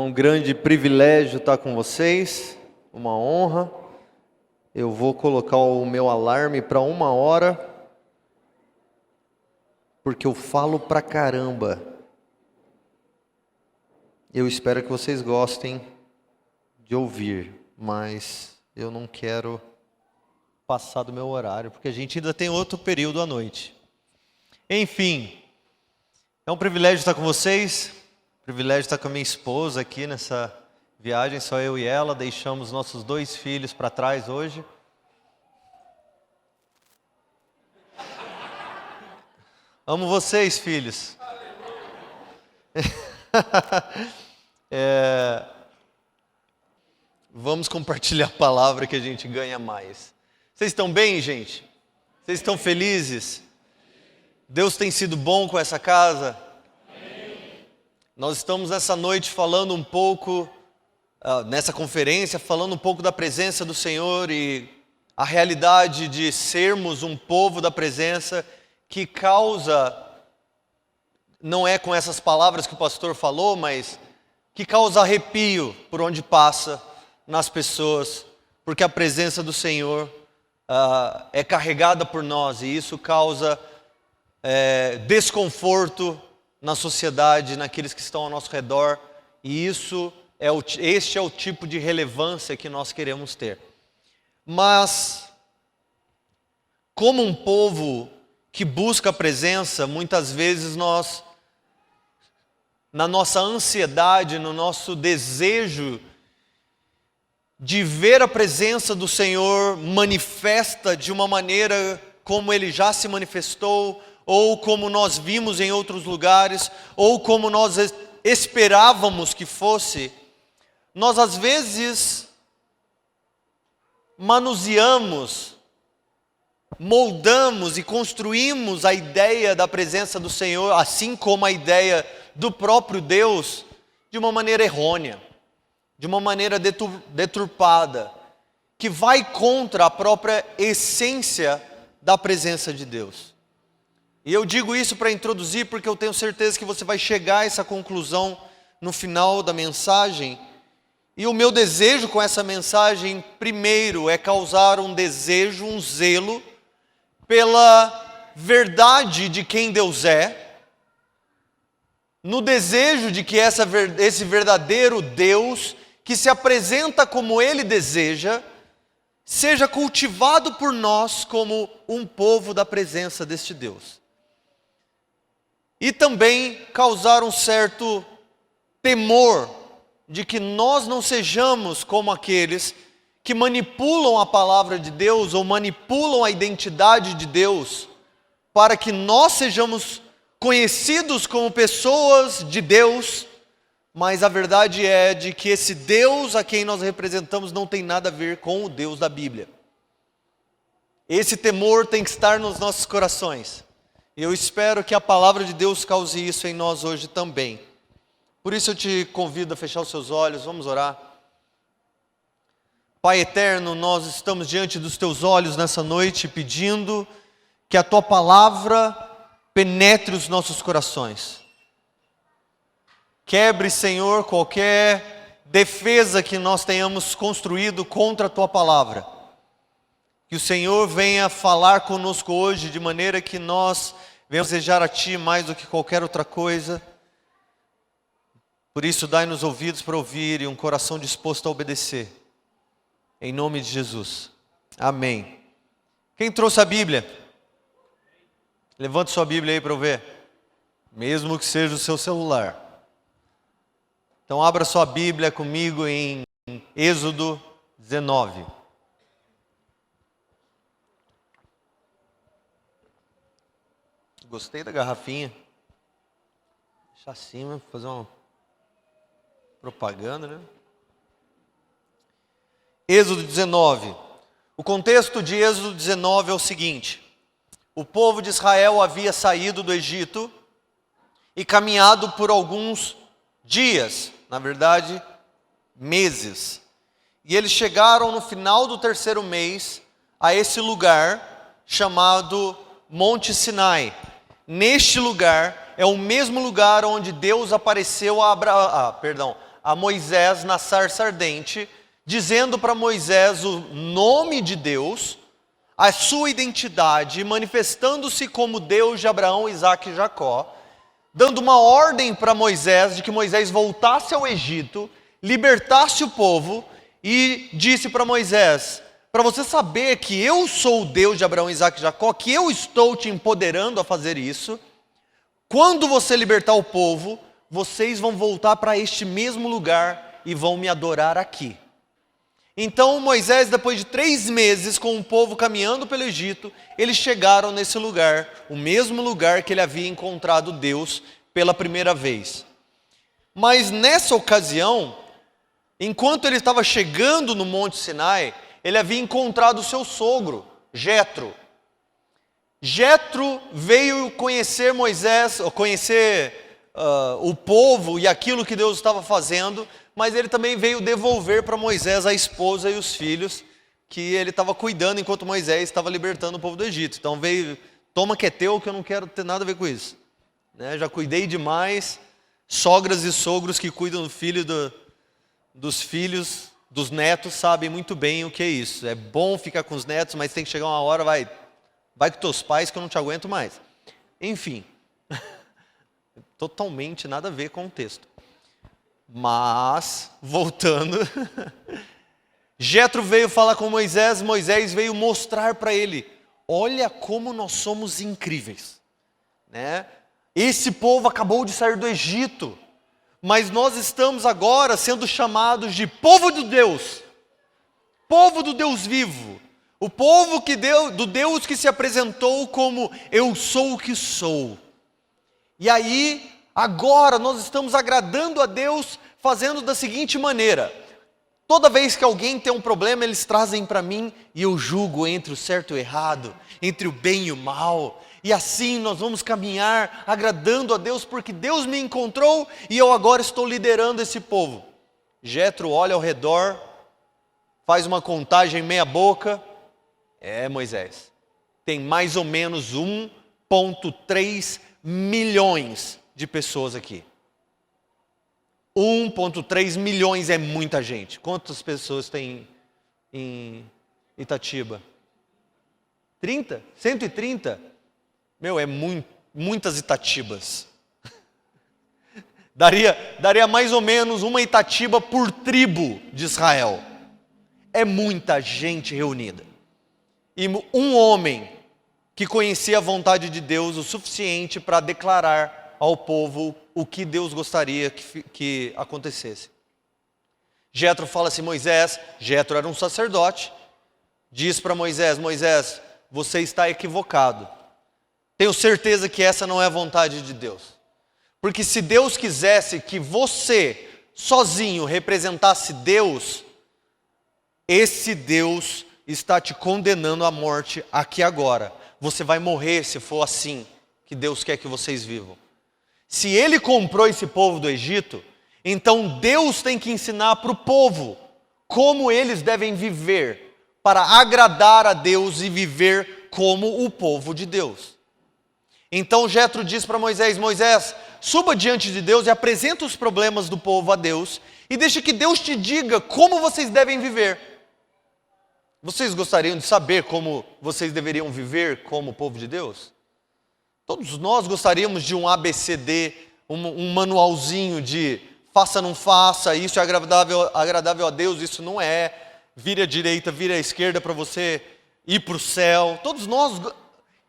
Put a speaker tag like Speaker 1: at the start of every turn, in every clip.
Speaker 1: um grande privilégio estar com vocês, uma honra. Eu vou colocar o meu alarme para 1 hora, porque eu falo pra caramba. Eu espero que vocês gostem de ouvir, mas eu não quero passar do meu horário, porque a gente ainda tem outro período à noite. Enfim, é um privilégio estar com vocês, privilégio estar com a minha esposa aqui nessa viagem, só eu e ela. Deixamos nossos 2 filhos para trás hoje. Amo vocês, filhos. Vamos compartilhar a palavra que a gente ganha mais. Vocês estão bem, gente? Vocês estão felizes? Deus tem sido bom com essa casa? Amém. Nós estamos nessa noite falando um pouco, nessa conferência, falando um pouco da presença do Senhor e a realidade de sermos um povo da presença que causa, não é com essas palavras que o pastor falou, mas que causa arrepio por onde passa nas pessoas, porque a presença do Senhor é carregada por nós e isso causa desconforto na sociedade, naqueles que estão ao nosso redor, e este é o tipo de relevância que nós queremos ter. Mas, como um povo que busca a presença, muitas vezes nós, na nossa ansiedade, no nosso desejo de ver a presença do Senhor manifesta de uma maneira como Ele já se manifestou, ou como nós vimos em outros lugares, ou como nós esperávamos que fosse, nós às vezes manuseamos, moldamos e construímos a ideia da presença do Senhor, assim como a ideia do próprio Deus, de uma maneira errônea, de uma maneira deturpada, que vai contra a própria essência da presença de Deus. E eu digo isso para introduzir, porque eu tenho certeza que você vai chegar a essa conclusão no final da mensagem. E o meu desejo com essa mensagem, primeiro, é causar um desejo, um zelo, pela verdade de quem Deus é, no desejo de que esse verdadeiro Deus, que se apresenta como Ele deseja, seja cultivado por nós como um povo da presença deste Deus. E também causar um certo temor de que nós não sejamos como aqueles que manipulam a palavra de Deus ou manipulam a identidade de Deus para que nós sejamos conhecidos como pessoas de Deus, mas a verdade é de que esse Deus a quem nós representamos não tem nada a ver com o Deus da Bíblia. Esse temor tem que estar nos nossos corações. E eu espero que a palavra de Deus cause isso em nós hoje também. Por isso eu te convido a fechar os seus olhos, vamos orar. Pai eterno, nós estamos diante dos teus olhos nessa noite pedindo que a tua palavra penetre os nossos corações. Quebre, Senhor, qualquer defesa que nós tenhamos construído contra a tua palavra. Que o Senhor venha falar conosco hoje de maneira que nós venhamos desejar a ti mais do que qualquer outra coisa. Por isso, dai-nos ouvidos para ouvir e um coração disposto a obedecer. Em nome de Jesus. Amém. Quem trouxe a Bíblia? Levante sua Bíblia aí para eu ver. Mesmo que seja o seu celular. Então abra sua Bíblia comigo em Êxodo 19. Gostei da garrafinha. Deixa assim, fazer uma propaganda, né? Êxodo 19. O contexto de Êxodo 19 é o seguinte: o povo de Israel havia saído do Egito e caminhado por alguns dias, na verdade, meses. E eles chegaram no final do 3º mês a esse lugar chamado Monte Sinai. Neste lugar é o mesmo lugar onde Deus apareceu a a Moisés na sarça ardente, dizendo para Moisés o nome de Deus, a sua identidade, manifestando-se como Deus de Abraão, Isaque e Jacó, dando uma ordem para Moisés de que Moisés voltasse ao Egito, libertasse o povo e disse para Moisés: para você saber que eu sou o Deus de Abraão, Isaque e Jacó, que eu estou te empoderando a fazer isso, quando você libertar o povo, vocês vão voltar para este mesmo lugar e vão me adorar aqui. Então Moisés, depois de 3 meses com o povo caminhando pelo Egito, eles chegaram nesse lugar, o mesmo lugar que ele havia encontrado Deus pela primeira vez. Mas nessa ocasião, enquanto ele estava chegando no Monte Sinai, ele havia encontrado o seu sogro, Jetro. Jetro veio conhecer Moisés, o povo e aquilo que Deus estava fazendo, mas ele também veio devolver para Moisés a esposa e os filhos que ele estava cuidando enquanto Moisés estava libertando o povo do Egito. Então veio, toma que é teu, que eu não quero ter nada a ver com isso. Né? Já cuidei demais, sogras e sogros que cuidam do filho dos filhos, dos netos, sabem muito bem o que é isso. É bom ficar com os netos, mas tem que chegar uma hora, vai com teus pais que eu não te aguento mais. Enfim, totalmente nada a ver com o texto. Mas, voltando, Jetro veio falar com Moisés, Moisés veio mostrar para ele: olha como nós somos incríveis, né? Esse povo acabou de sair do Egito, mas nós estamos agora sendo chamados de povo do Deus vivo, o povo do Deus que se apresentou como eu sou o que sou. E aí, agora nós estamos agradando a Deus fazendo da seguinte maneira: toda vez que alguém tem um problema, eles trazem para mim e eu julgo entre o certo e o errado, entre o bem e o mal. E assim nós vamos caminhar agradando a Deus, porque Deus me encontrou e eu agora estou liderando esse povo. Jetro olha ao redor, faz uma contagem meia boca. Moisés, tem mais ou menos 1,3 milhões de pessoas aqui. 1,3 milhões é muita gente. Quantas pessoas tem em Itatiba? 30? 130? Meu, é muitas Itatibas. Daria mais ou menos uma Itatiba por tribo de Israel. É muita gente reunida. E um homem que conhecia a vontade de Deus o suficiente para declarar ao povo o que Deus gostaria que acontecesse. Jetro fala assim: Moisés, Jetro era um sacerdote, diz para Moisés: Moisés, você está equivocado. Tenho certeza que essa não é a vontade de Deus. Porque se Deus quisesse que você sozinho representasse Deus, esse Deus está te condenando à morte aqui agora. Você vai morrer se for assim que Deus quer que vocês vivam. Se Ele comprou esse povo do Egito, então Deus tem que ensinar para o povo como eles devem viver para agradar a Deus e viver como o povo de Deus. Então Jetro diz para Moisés: Moisés, suba diante de Deus e apresenta os problemas do povo a Deus e deixa que Deus te diga como vocês devem viver. Vocês gostariam de saber como vocês deveriam viver como povo de Deus? Todos nós gostaríamos de um ABCD, um manualzinho de faça, não faça, isso é agradável a Deus, isso não é, vira à direita, vira à esquerda para você ir para o céu. Todos nós,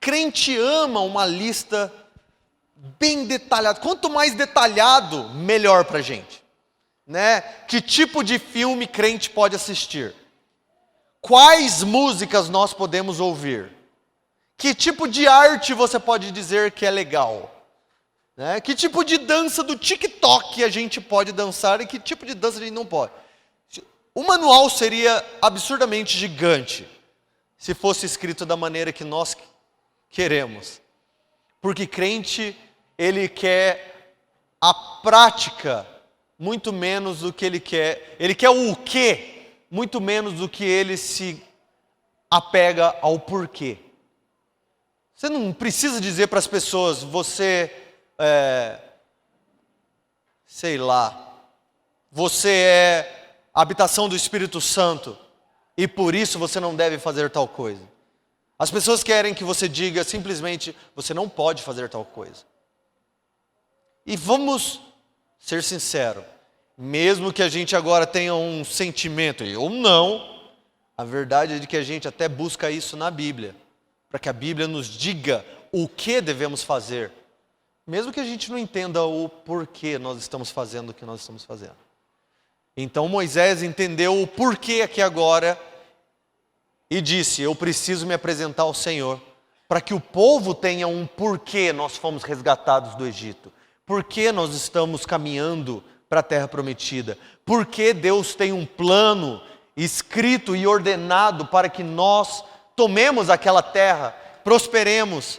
Speaker 1: crente ama uma lista bem detalhada. Quanto mais detalhado, melhor para a gente, né? Que tipo de filme crente pode assistir? Quais músicas nós podemos ouvir? Que tipo de arte você pode dizer que é legal? Né? Que tipo de dança do TikTok a gente pode dançar e que tipo de dança a gente não pode? O manual seria absurdamente gigante se fosse escrito da maneira que nós queremos. Porque crente, ele quer a prática muito menos do que ele quer. Ele quer o quê? Muito menos do que ele se apega ao porquê. Você não precisa dizer para as pessoas: você, você é a habitação do Espírito Santo e por isso você não deve fazer tal coisa. As pessoas querem que você diga simplesmente, você não pode fazer tal coisa. E vamos ser sinceros, mesmo que a gente agora tenha um sentimento, ou não, a verdade é de que a gente até busca isso na Bíblia, para que a Bíblia nos diga o que devemos fazer, mesmo que a gente não entenda o porquê nós estamos fazendo o que nós estamos fazendo. Então Moisés entendeu o porquê aqui agora e disse, eu preciso me apresentar ao Senhor, para que o povo tenha um porquê nós fomos resgatados do Egito, porquê nós estamos caminhando para a terra prometida, porquê Deus tem um plano escrito e ordenado para que nós tomemos aquela terra, prosperemos.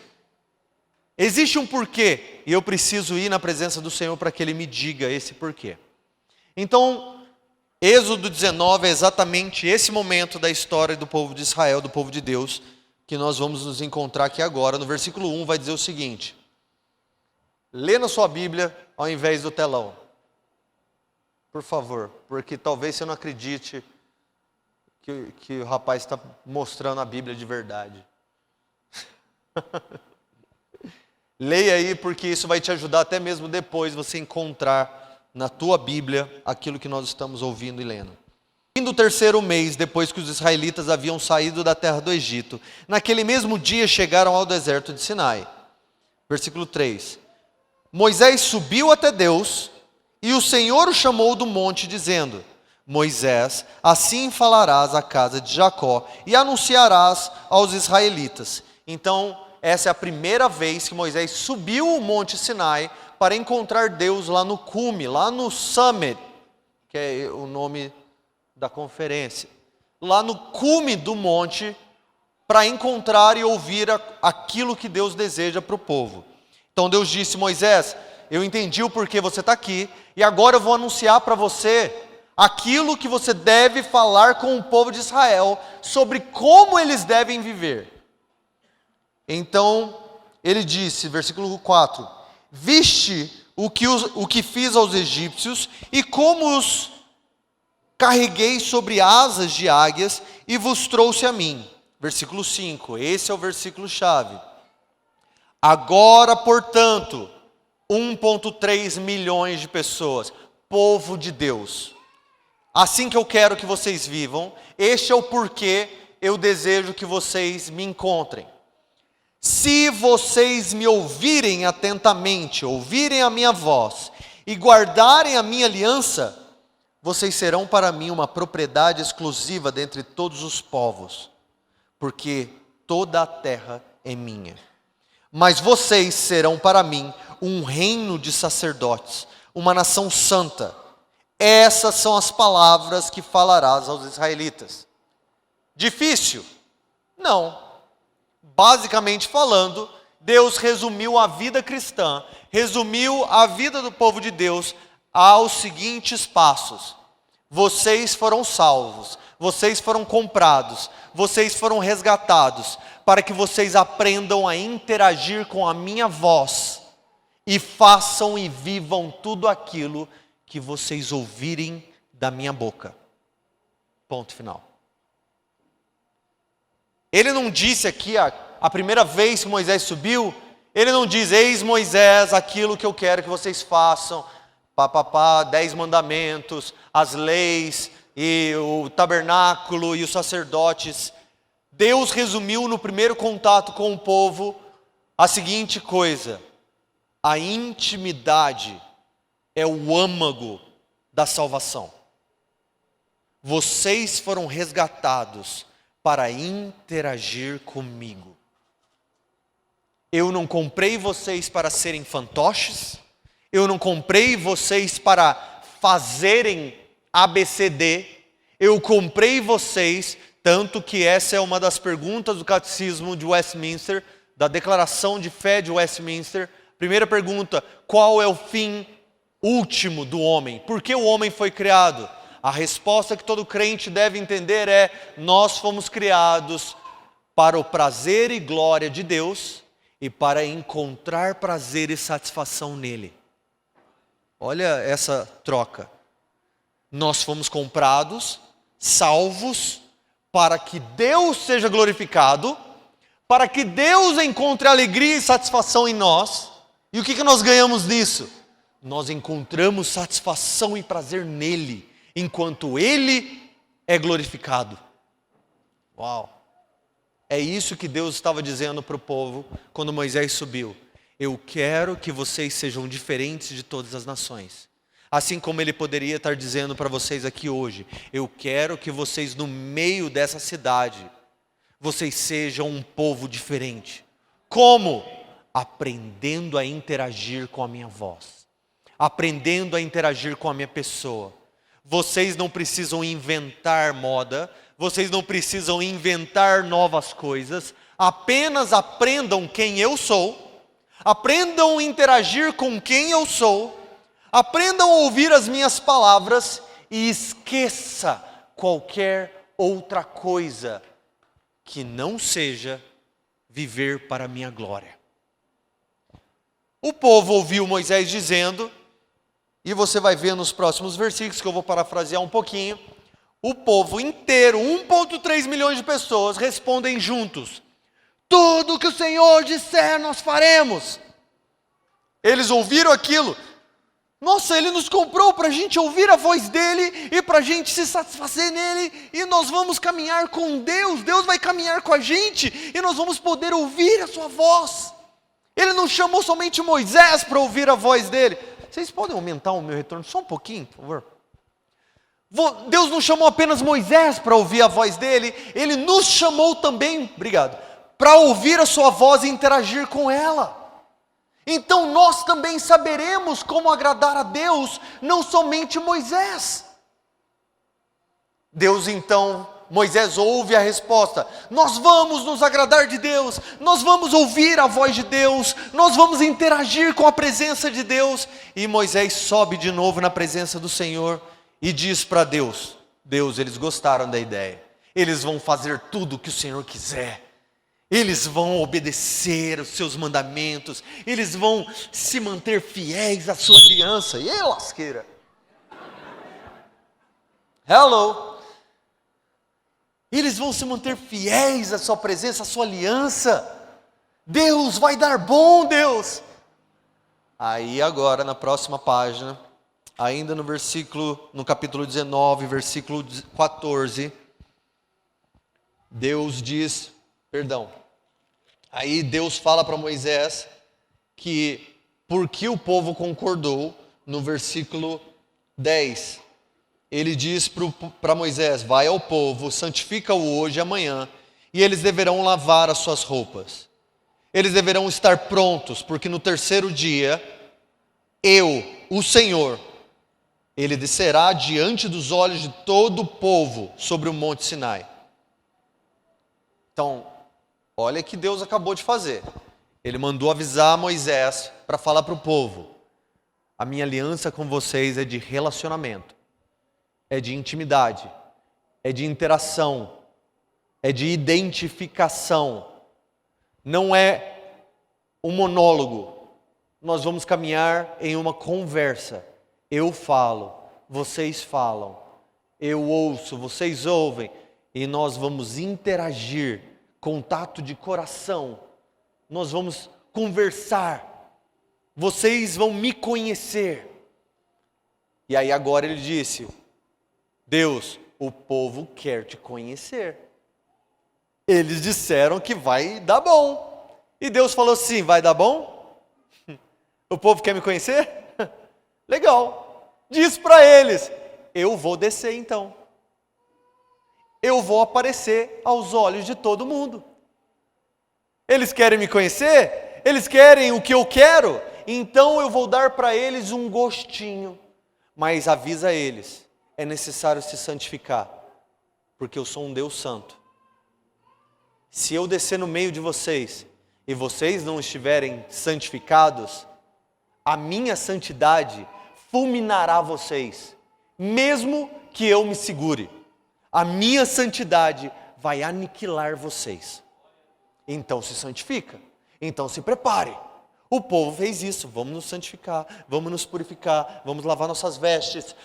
Speaker 1: Existe um porquê e eu preciso ir na presença do Senhor para que Ele me diga esse porquê. Então, Êxodo 19 é exatamente esse momento da história do povo de Israel, do povo de Deus, que nós vamos nos encontrar aqui agora. No versículo 1 vai dizer o seguinte, lê na sua Bíblia ao invés do telão, por favor, porque talvez você não acredite que o rapaz está mostrando a Bíblia de verdade. Leia aí, porque isso vai te ajudar até mesmo depois você encontrar na tua Bíblia aquilo que nós estamos ouvindo e lendo. No terceiro mês, depois que os israelitas haviam saído da terra do Egito, naquele mesmo dia chegaram ao deserto de Sinai. Versículo 3. Moisés subiu até Deus e o Senhor o chamou do monte dizendo, Moisés, assim falarás à casa de Jacó e anunciarás aos israelitas. Então, essa é a primeira vez que Moisés subiu o monte Sinai para encontrar Deus lá no cume, lá no summit, que é o nome da conferência. Lá no cume do monte, para encontrar e ouvir aquilo que Deus deseja para o povo. Então Deus disse, Moisés, eu entendi o porquê você está aqui, e agora eu vou anunciar para você aquilo que você deve falar com o povo de Israel, sobre como eles devem viver. Então, ele disse, versículo 4, viste o que fiz aos egípcios, e como os carreguei sobre asas de águias, e vos trouxe a mim. Versículo 5, esse é o versículo chave. Agora, portanto, 1,3 milhões de pessoas, povo de Deus. Assim que eu quero que vocês vivam, este é o porquê eu desejo que vocês me encontrem. Se vocês me ouvirem atentamente, ouvirem a minha voz e guardarem a minha aliança, vocês serão para mim uma propriedade exclusiva dentre todos os povos, porque toda a terra é minha. Mas vocês serão para mim um reino de sacerdotes, uma nação santa. Essas são as palavras que falarás aos israelitas. Difícil? Não. Basicamente falando, Deus resumiu a vida cristã, resumiu a vida do povo de Deus aos seguintes passos. Vocês foram salvos, vocês foram comprados, vocês foram resgatados, para que vocês aprendam a interagir com a minha voz e façam e vivam tudo aquilo que vocês ouvirem da minha boca. Ponto final. Ele não disse aqui, a primeira vez que Moisés subiu, ele não diz, eis Moisés, aquilo que eu quero que vocês façam, 10 mandamentos, as leis, e o tabernáculo e os sacerdotes. Deus resumiu no primeiro contato com o povo a seguinte coisa, a intimidade é o âmago da salvação. Vocês foram resgatados para interagir comigo. Eu não comprei vocês para serem fantoches, eu não comprei vocês para fazerem ABCD, eu comprei vocês, tanto que essa é uma das perguntas do Catecismo de Westminster, da Declaração de Fé de Westminster. Primeira pergunta, qual é o fim último do homem? Por que o homem foi criado? A resposta que todo crente deve entender é, nós fomos criados para o prazer e glória de Deus e para encontrar prazer e satisfação nele. Olha essa troca. Nós fomos comprados, salvos, para que Deus seja glorificado, para que Deus encontre alegria e satisfação em nós. E o que nós ganhamos nisso? Nós encontramos satisfação e prazer nele, enquanto ele é glorificado. Uau! É isso que Deus estava dizendo para o povo quando Moisés subiu. Eu quero que vocês sejam diferentes de todas as nações. Assim como ele poderia estar dizendo para vocês aqui hoje. Eu quero que vocês no meio dessa cidade, vocês sejam um povo diferente. Como? Aprendendo a interagir com a minha voz. Aprendendo a interagir com a minha pessoa. Vocês não precisam inventar moda. Vocês não precisam inventar novas coisas. Apenas aprendam quem eu sou. Aprendam a interagir com quem eu sou. Aprendam a ouvir as minhas palavras. E esqueça qualquer outra coisa que não seja viver para a minha glória. O povo ouviu Moisés dizendo, e você vai ver nos próximos versículos, que eu vou parafrasear um pouquinho, o povo inteiro, 1,3 milhões de pessoas, respondem juntos, tudo que o Senhor disser nós faremos. Eles ouviram aquilo, nossa, Ele nos comprou para a gente ouvir a voz dEle, e para a gente se satisfazer nele, e nós vamos caminhar com Deus, Deus vai caminhar com a gente, e nós vamos poder ouvir a sua voz. Ele não chamou somente Moisés para ouvir a voz dEle. Vocês podem aumentar o meu retorno só um pouquinho, por favor? Deus não chamou apenas Moisés para ouvir a voz dEle, Ele nos chamou também, obrigado, para ouvir a sua voz e interagir com ela. Então nós também saberemos como agradar a Deus, não somente Moisés. Moisés ouve a resposta, nós vamos nos agradar de Deus, nós vamos ouvir a voz de Deus, nós vamos interagir com a presença de Deus. E Moisés sobe de novo na presença do Senhor e diz para Deus, eles gostaram da ideia, eles vão fazer tudo o que o Senhor quiser. Eles vão obedecer os seus mandamentos, eles vão se manter fiéis à sua aliança. E aí, lasqueira? Hello! Eles vão se manter fiéis à sua presença, à sua aliança. Deus vai dar bom, Deus. Aí agora, na próxima página, ainda no capítulo 19, versículo 14, Aí Deus fala para Moisés que porque o povo concordou, no versículo 10, ele diz para Moisés, vai ao povo, santifica-o hoje e amanhã, e eles deverão lavar as suas roupas. Eles deverão estar prontos, porque no terceiro dia, eu, o Senhor, ele descerá diante dos olhos de todo o povo sobre o monte Sinai. Então, olha o que Deus acabou de fazer. Ele mandou avisar Moisés para falar para o povo, a minha aliança com vocês é de relacionamento, é de intimidade, é de interação, é de identificação. Não é um monólogo. Nós vamos caminhar em uma conversa. Eu falo, vocês falam. Eu ouço, vocês ouvem. E nós vamos interagir, contato de coração. Nós vamos conversar. Vocês vão me conhecer. E aí agora ele disse, Deus, o povo quer te conhecer. Eles disseram que vai dar bom. E Deus falou assim, vai dar bom? O povo quer me conhecer? Legal. Diz para eles, eu vou descer então. Eu vou aparecer aos olhos de todo mundo. Eles querem me conhecer? Eles querem o que eu quero? Então eu vou dar para eles um gostinho. Mas avisa eles, é necessário se santificar, porque eu sou um Deus santo. Se eu descer no meio de vocês, e vocês não estiverem santificados, a minha santidade fulminará vocês, mesmo que eu me segure. A minha santidade vai aniquilar vocês. Então se santifica, então se prepare. O povo fez isso, vamos nos santificar, vamos nos purificar, vamos lavar nossas vestes.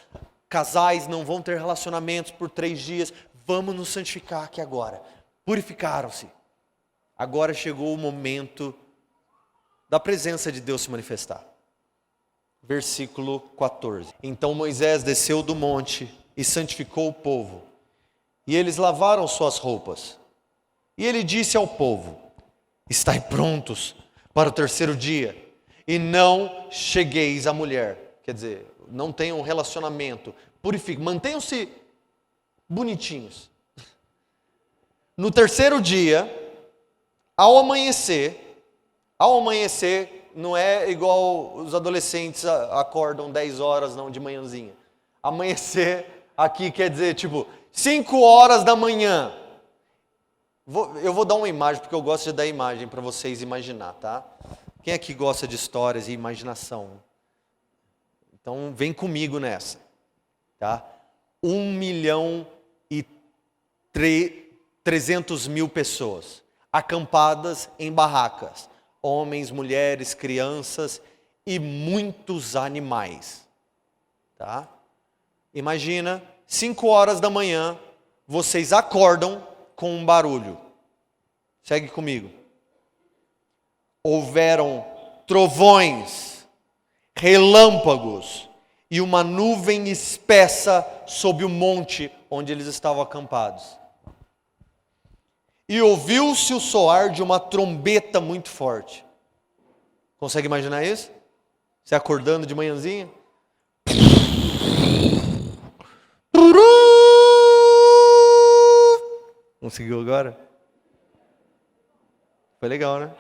Speaker 1: casais não vão ter relacionamentos por 3 dias, vamos nos santificar aqui agora. Purificaram-se. Agora chegou o momento da presença de Deus se manifestar. Versículo 14. Então Moisés desceu do monte e santificou o povo. E eles lavaram suas roupas. E ele disse ao povo: estai prontos para o 3º dia, e não chegueis à mulher. Quer dizer, não tenham um relacionamento. Purifiquem, mantenham-se bonitinhos. No 3º dia, ao amanhecer não é igual os adolescentes acordam 10 horas, não, de manhãzinha. Amanhecer aqui quer dizer, 5 horas da manhã. Eu vou dar uma imagem, porque eu gosto de dar imagem para vocês imaginar, tá? Quem aqui gosta de histórias e imaginação? Então vem comigo nessa, tá? 1.300.000 pessoas acampadas em barracas, homens, mulheres, crianças e muitos animais, tá? Imagina, 5 horas da manhã, vocês acordam com um barulho. Segue comigo. Houveram trovões, relâmpagos e uma nuvem espessa sobre o monte onde eles estavam acampados. E ouviu-se o soar de uma trombeta muito forte. Consegue imaginar isso? Você acordando de manhãzinha? Conseguiu agora? Foi legal, né?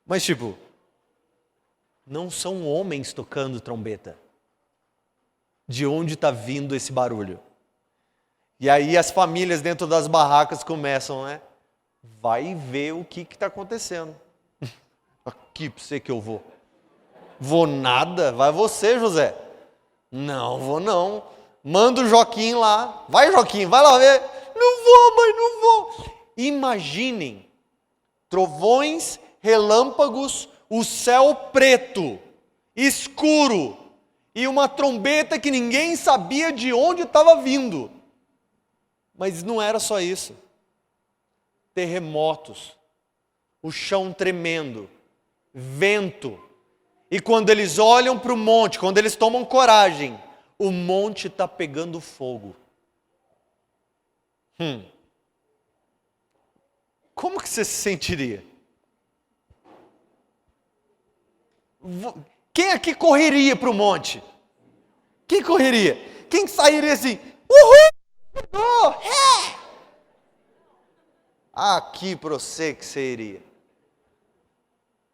Speaker 1: Mas não são homens tocando trombeta. De onde está vindo esse barulho? E aí as famílias dentro das barracas começam, né? Vai ver o que está acontecendo. Aqui para você que eu vou. Vou nada? Vai você, José. Não vou não. Manda o Joaquim lá. Vai, Joaquim, vai lá ver. Não vou, mãe, não vou. Imaginem trovões, relâmpagos, o céu preto, escuro e uma trombeta que ninguém sabia de onde estava vindo. Mas não era só isso. Terremotos, o chão tremendo, vento. E quando eles olham para o monte, quando eles tomam coragem, o monte está pegando fogo. Como que você se sentiria? Quem aqui correria para o monte? Quem correria? Quem sairia assim? Uhul! Aqui para você que você iria.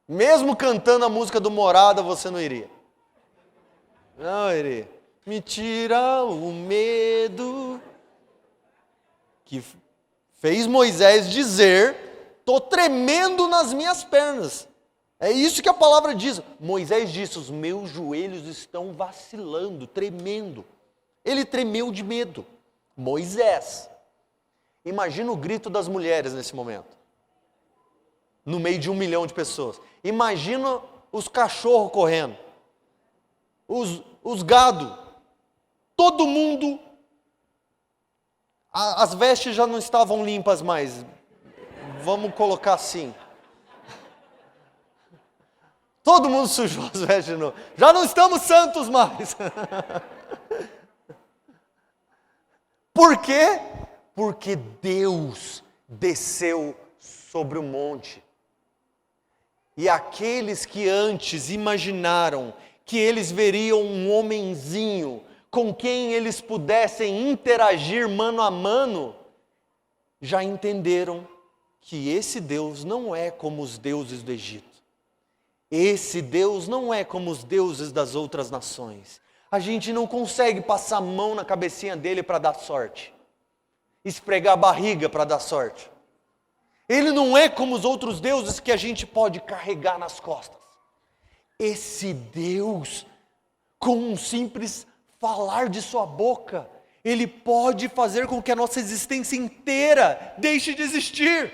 Speaker 1: Mesmo cantando a música do Morada, você não iria. Não iria. Me tira o medo. Que fez Moisés dizer: tô tremendo nas minhas pernas. É isso que a palavra diz. Moisés disse: os meus joelhos estão vacilando, tremendo. Ele tremeu de medo. Moisés. Imagina o grito das mulheres nesse momento. No meio de 1 milhão de pessoas. Imagina os cachorros correndo. Os gado. Todo mundo. As vestes já não estavam limpas mais. Vamos colocar assim. Todo mundo sujou as vestes de novo. Já não estamos santos mais. Por quê? Porque Deus desceu sobre o monte. E aqueles que antes imaginaram que eles veriam um homenzinho com quem eles pudessem interagir mano a mano, já entenderam que esse Deus não é como os deuses do Egito. Esse Deus não é como os deuses das outras nações. A gente não consegue passar a mão na cabecinha dele para dar sorte. Esfregar a barriga para dar sorte. Ele não é como os outros deuses que a gente pode carregar nas costas. Esse Deus, com um simples falar de sua boca, Ele pode fazer com que a nossa existência inteira deixe de existir.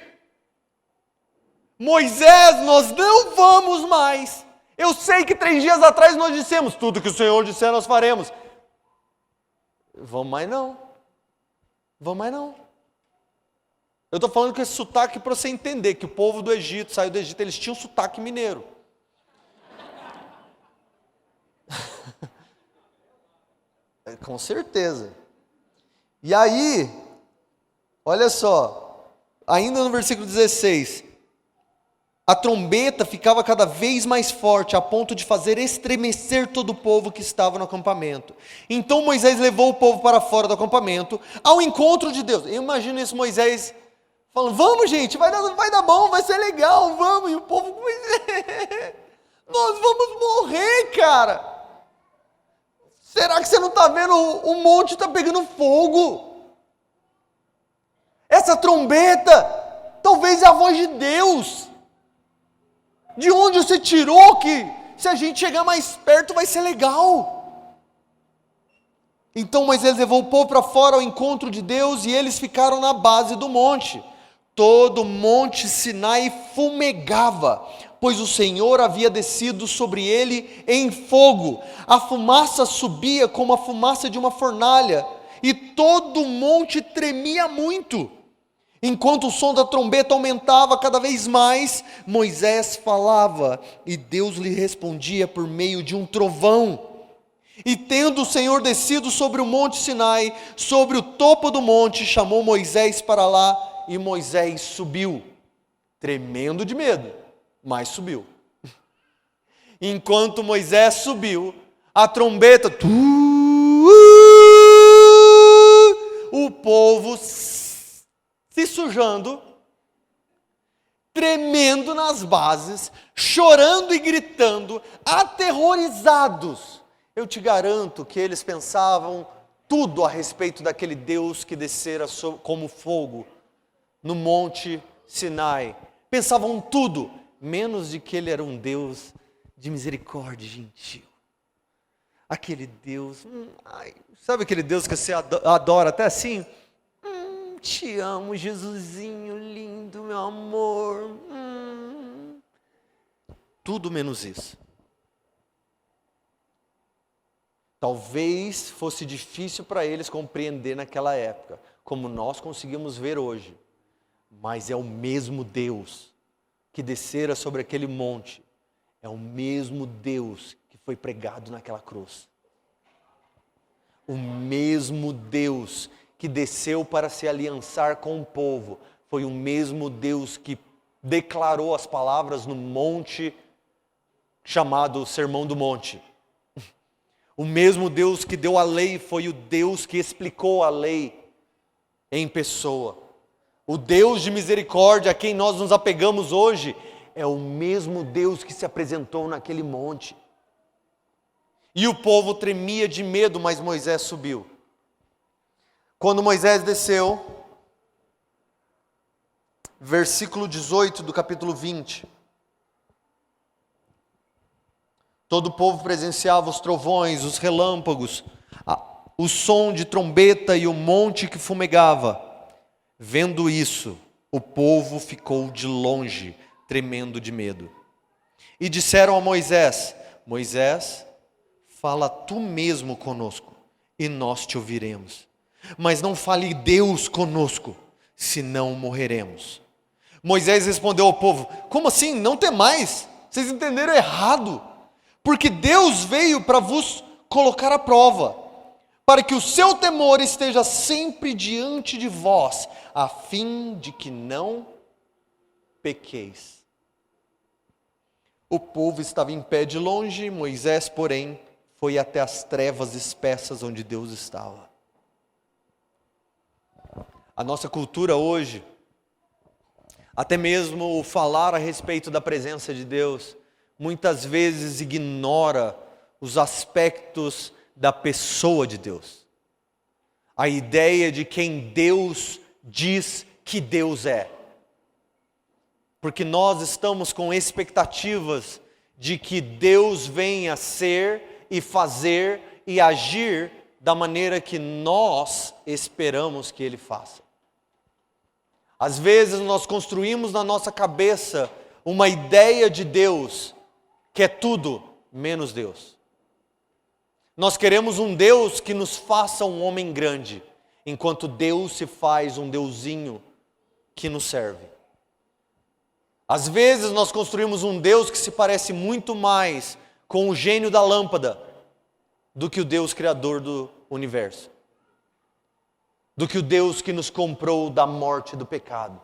Speaker 1: Moisés, nós não vamos mais. Eu sei que 3 dias atrás nós dissemos, tudo que o Senhor disser nós faremos. Vamos mais não. Vamos mais não. Eu estou falando com esse sotaque para você entender que o povo do Egito, saiu do Egito, eles tinham sotaque mineiro. Com certeza. E aí, olha só, ainda no versículo 16, a trombeta ficava cada vez mais forte, a ponto de fazer estremecer todo o povo que estava no acampamento. Então Moisés levou o povo para fora do acampamento, ao encontro de Deus. Eu imagino esse Moisés falando, vamos gente, vai dar bom, vai ser legal, vamos. E o povo, nós vamos morrer, cara. Será que você não está vendo, o monte está pegando fogo? Essa trombeta, talvez é a voz de Deus. De onde você tirou que se a gente chegar mais perto vai ser legal? Então Moisés levou o povo para fora ao encontro de Deus e eles ficaram na base do monte. Todo o monte Sinai fumegava, pois o Senhor havia descido sobre ele em fogo. A fumaça subia como a fumaça de uma fornalha e todo o monte tremia muito. Enquanto o som da trombeta aumentava cada vez mais, Moisés falava e Deus lhe respondia por meio de um trovão. E tendo o Senhor descido sobre o monte Sinai, sobre o topo do monte, chamou Moisés para lá e Moisés subiu, tremendo de medo, mas subiu. Enquanto Moisés subiu, a trombeta, o povo se sujando, tremendo nas bases, chorando e gritando, aterrorizados. Eu te garanto que eles pensavam tudo a respeito daquele Deus que descera como fogo no monte Sinai. Pensavam tudo, menos de que ele era um Deus de misericórdia e gentil. Aquele Deus, sabe aquele Deus que você adora até assim? Te amo, Jesusinho lindo, meu amor. Tudo menos isso. Talvez fosse difícil para eles compreender naquela época, como nós conseguimos ver hoje. Mas é o mesmo Deus que descera sobre aquele monte. É o mesmo Deus que foi pregado naquela cruz. O mesmo Deus que desceu para se aliançar com o povo, foi o mesmo Deus que declarou as palavras no monte chamado Sermão do Monte. O mesmo Deus que deu a lei foi o Deus que explicou a lei em pessoa. O Deus de misericórdia a quem nós nos apegamos hoje é o mesmo Deus que se apresentou naquele monte. E o povo tremia de medo, mas Moisés subiu. Quando Moisés desceu, versículo 18 do capítulo 20. Todo o povo presenciava os trovões, os relâmpagos, o som de trombeta e o monte que fumegava. Vendo isso, o povo ficou de longe, tremendo de medo. E disseram a Moisés, Moisés, fala tu mesmo conosco, e nós te ouviremos. Mas não fale Deus conosco, senão morreremos. Moisés respondeu ao povo, como assim? Não temais, vocês entenderam errado. Porque Deus veio para vos colocar à prova, para que o seu temor esteja sempre diante de vós, a fim de que não pequeis. O povo estava em pé de longe, Moisés, porém, foi até as trevas espessas onde Deus estava. A nossa cultura hoje, até mesmo o falar a respeito da presença de Deus, muitas vezes ignora os aspectos da pessoa de Deus. A ideia de quem Deus diz que Deus é. Porque nós estamos com expectativas de que Deus venha ser e fazer e agir da maneira que nós esperamos que Ele faça. Às vezes nós construímos na nossa cabeça uma ideia de Deus que é tudo menos Deus. Nós queremos um Deus que nos faça um homem grande, enquanto Deus se faz um deusinho que nos serve. Às vezes nós construímos um Deus que se parece muito mais com o gênio da lâmpada do que o Deus criador do universo, do que o Deus que nos comprou da morte e do pecado.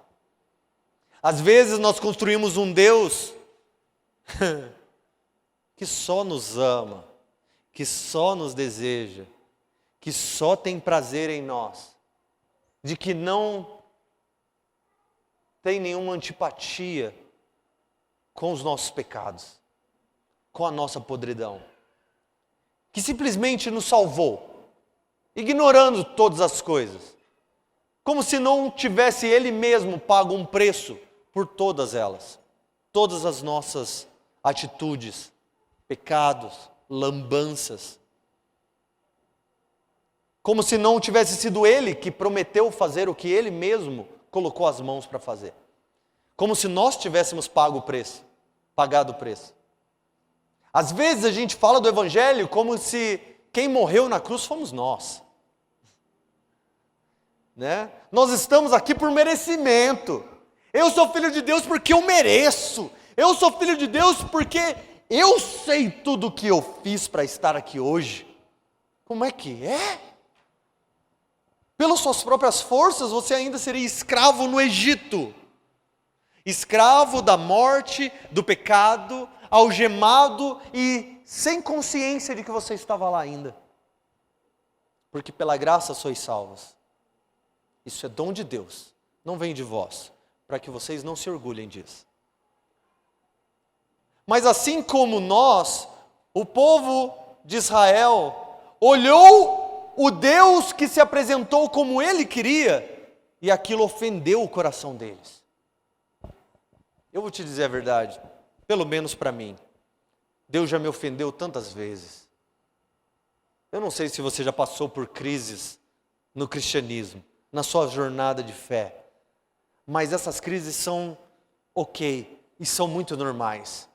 Speaker 1: Às vezes nós construímos um Deus que só nos ama, que só nos deseja, que só tem prazer em nós, de que não tem nenhuma antipatia com os nossos pecados, com a nossa podridão, que simplesmente nos salvou, ignorando todas as coisas, como se não tivesse Ele mesmo pago um preço por todas elas, todas as nossas atitudes, pecados, lambanças, como se não tivesse sido Ele que prometeu fazer o que Ele mesmo colocou as mãos para fazer, como se nós tivéssemos pagado o preço. Às vezes a gente fala do Evangelho como se quem morreu na cruz fomos nós, né? Nós estamos aqui por merecimento. Eu sou filho de Deus porque eu mereço. Eu sou filho de Deus porque eu sei tudo o que eu fiz para estar aqui hoje. Como é que é? Pelas suas próprias forças você ainda seria escravo no Egito. Escravo da morte, do pecado, algemado e sem consciência de que você estava lá ainda. Porque pela graça sois salvos. Isso é dom de Deus, não vem de vós, para que vocês não se orgulhem disso. Mas assim como nós, o povo de Israel olhou o Deus que se apresentou como ele queria, e aquilo ofendeu o coração deles. Eu vou te dizer a verdade, pelo menos para mim, Deus já me ofendeu tantas vezes. Eu não sei se você já passou por crises no cristianismo, na sua jornada de fé, mas essas crises são ok, e são muito normais.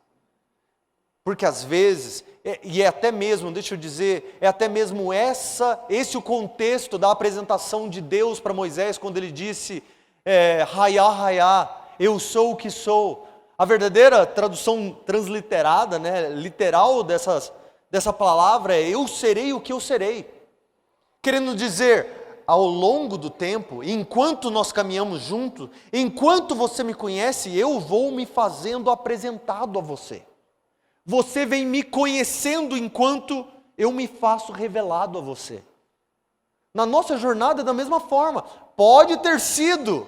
Speaker 1: Porque às vezes, e é até mesmo, deixa eu dizer, é até mesmo esse o contexto da apresentação de Deus para Moisés, quando ele disse, Hayá, Hayá, eu sou o que sou. A verdadeira tradução transliterada, né, literal dessa palavra é, eu serei o que eu serei. Querendo dizer, ao longo do tempo, enquanto nós caminhamos juntos, enquanto você me conhece, eu vou me fazendo apresentado a você. Você vem me conhecendo enquanto eu me faço revelado a você. Na nossa jornada, da mesma forma, pode ter sido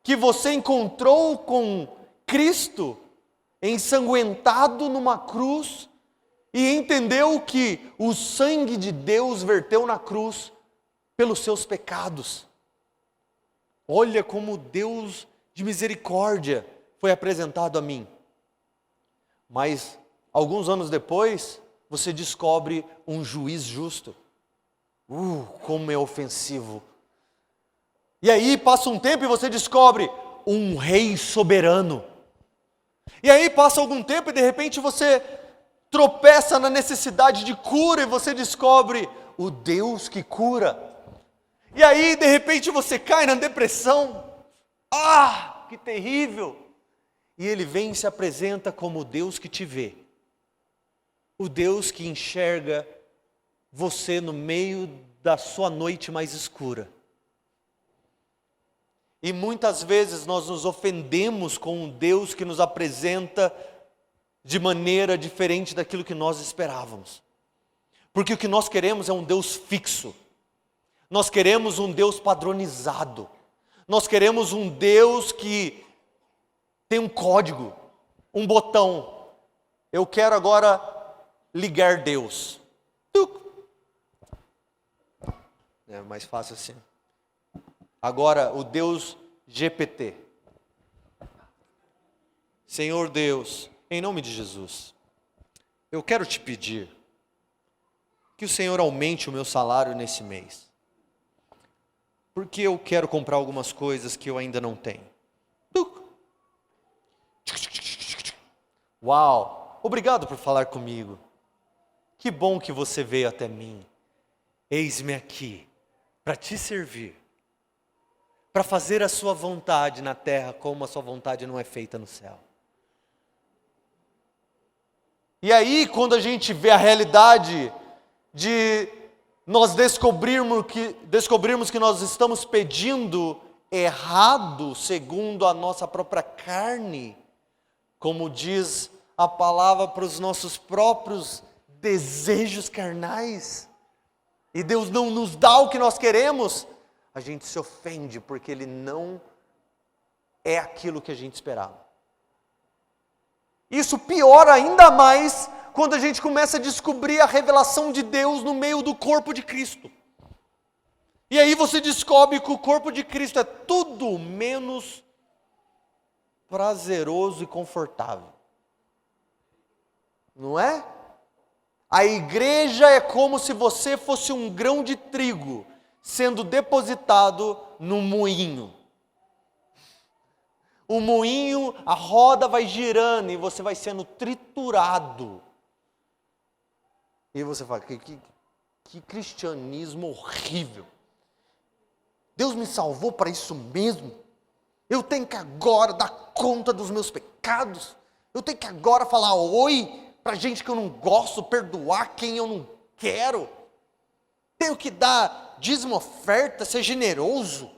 Speaker 1: que você encontrou com Cristo ensanguentado numa cruz e entendeu que o sangue de Deus verteu na cruz pelos seus pecados. Olha como Deus de misericórdia foi apresentado a mim. Mas alguns anos depois, você descobre um juiz justo. Como é ofensivo. E aí passa um tempo e você descobre um rei soberano. E aí passa algum tempo e de repente você tropeça na necessidade de cura e você descobre o Deus que cura. E aí de repente você cai na depressão. Que terrível! E ele vem e se apresenta como o Deus que te vê. O Deus que enxerga você no meio da sua noite mais escura. E muitas vezes nós nos ofendemos com um Deus que nos apresenta de maneira diferente daquilo que nós esperávamos. Porque o que nós queremos é um Deus fixo. Nós queremos um Deus padronizado. Nós queremos um Deus que tem um código, um botão. Eu quero agora ligar Deus. É mais fácil assim. Agora, o Deus GPT. Senhor Deus, em nome de Jesus, eu quero te pedir que o Senhor aumente o meu salário nesse mês. Porque eu quero comprar algumas coisas que eu ainda não tenho. Uau! obrigado por falar comigo. Que bom que você veio até mim. Eis-me aqui para te servir, para fazer a sua vontade na terra, como a sua vontade não é feita no céu. E aí, quando a gente vê a realidade de nós descobrirmos que nós estamos pedindo errado, segundo a nossa própria carne, como diz a palavra, para os nossos próprios desejos carnais, e Deus não nos dá o que nós queremos, a gente se ofende, porque Ele não é aquilo que a gente esperava. Isso piora ainda mais quando a gente começa a descobrir a revelação de Deus no meio do corpo de Cristo. E aí você descobre que o corpo de Cristo é tudo menos prazeroso e confortável. Não é? A igreja é como se você fosse um grão de trigo sendo depositado no moinho. O moinho, a roda vai girando e você vai sendo triturado. E você fala, que cristianismo horrível. Deus me salvou para isso mesmo. Eu tenho que agora dar conta dos meus pecados. Eu tenho que agora falar oi para gente que eu não gosto, perdoar quem eu não quero. Tenho que dar dízimo, oferta, ser generoso.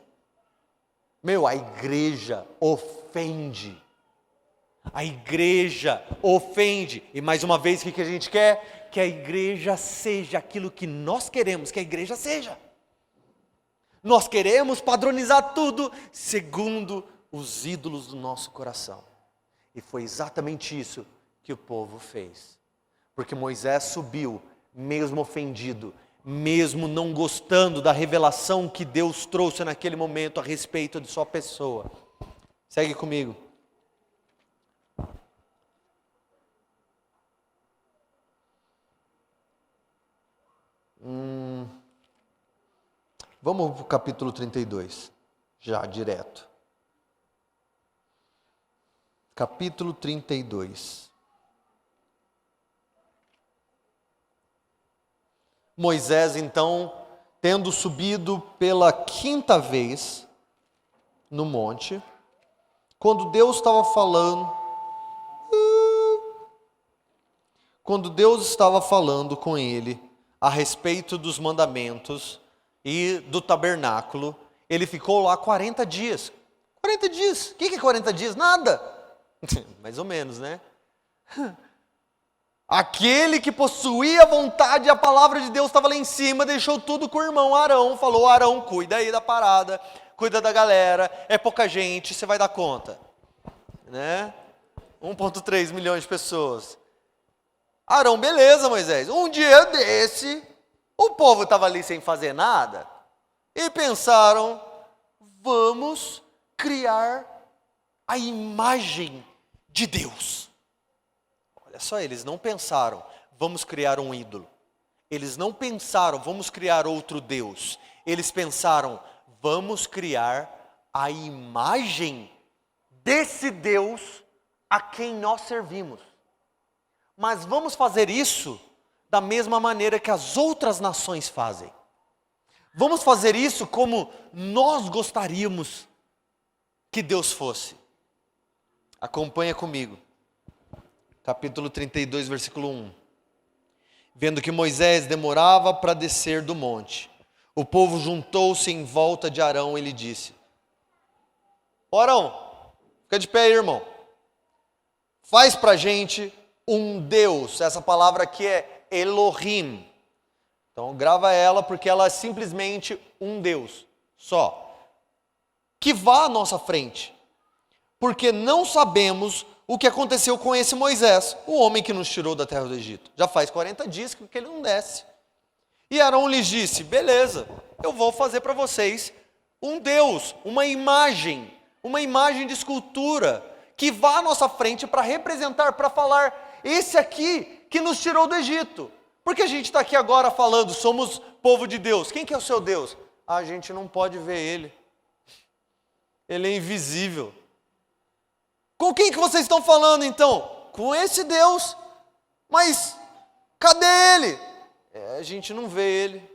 Speaker 1: Meu, a igreja ofende. A igreja ofende. E mais uma vez, o que a gente quer? Que a igreja seja aquilo que nós queremos que a igreja seja. Nós queremos padronizar tudo segundo os ídolos do nosso coração. E foi exatamente isso que o povo fez. Porque Moisés subiu, mesmo ofendido, mesmo não gostando da revelação que Deus trouxe naquele momento a respeito de sua pessoa. Segue comigo. Vamos para o capítulo 32, já direto. Capítulo 32. Moisés, então, tendo subido pela quinta vez no monte, quando Deus estava falando com ele a respeito dos mandamentos e do tabernáculo, ele ficou lá 40 dias. 40 dias. O que é 40 dias? Nada. Mais ou menos, né? Aquele que possuía a vontade e a palavra de Deus estava lá em cima, deixou tudo com o irmão Arão, falou, Arão, cuida aí da parada, cuida da galera, é pouca gente, você vai dar conta. Né? 1,3 milhões de pessoas. Arão, beleza, Moisés. Um dia desse, o povo estava ali sem fazer nada, e pensaram, vamos criar a imagem de Deus. Olha só, eles não pensaram, vamos criar um ídolo. Eles não pensaram, vamos criar outro Deus. Eles pensaram, vamos criar a imagem desse Deus a quem nós servimos. Mas vamos fazer isso da mesma maneira que as outras nações fazem. Vamos fazer isso como nós gostaríamos que Deus fosse. Acompanha comigo. Capítulo 32, versículo 1. Vendo que Moisés demorava para descer do monte, o povo juntou-se em volta de Arão e lhe disse, Arão, fica de pé aí, irmão. Faz para a gente um Deus. Essa palavra aqui é Elohim. Então grava ela porque ela é simplesmente um Deus só. Que vá à nossa frente. Porque não sabemos o que aconteceu com esse Moisés, o homem que nos tirou da terra do Egito. Já faz 40 dias que ele não desce. E Arão lhes disse, beleza, eu vou fazer para vocês um Deus, uma imagem de escultura, que vá à nossa frente para representar, para falar, esse aqui que nos tirou do Egito. Porque a gente está aqui agora falando, somos povo de Deus. Quem que é o seu Deus? A gente não pode ver ele. Ele é invisível. Com quem que vocês estão falando então? Com esse Deus Mas cadê ele? A gente não vê ele.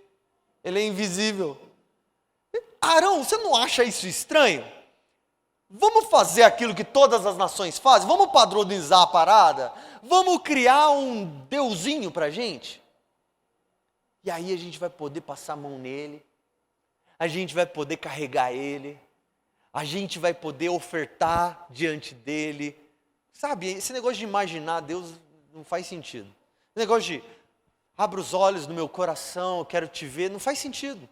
Speaker 1: Ele é invisível. Arão, você não acha isso estranho? Vamos fazer aquilo que todas as nações fazem? Vamos padronizar a parada? Vamos criar um deusinho pra gente? E aí a gente vai poder passar a mão nele, a gente vai poder carregar ele, a gente vai poder ofertar diante dele. Sabe, esse negócio de imaginar Deus não faz sentido. Esse negócio de abra os olhos no meu coração, eu quero te ver, não faz sentido.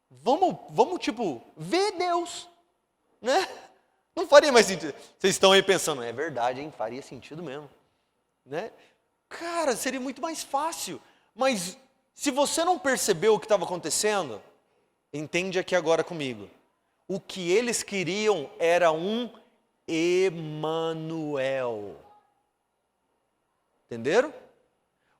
Speaker 1: Vamos tipo, ver Deus, né? Não faria mais sentido. Vocês estão aí pensando, é verdade, hein? Faria sentido mesmo, né? Cara, seria muito mais fácil. Mas se você não percebeu o que estava acontecendo, entende aqui agora comigo. O que eles queriam era um Emanuel. Entenderam?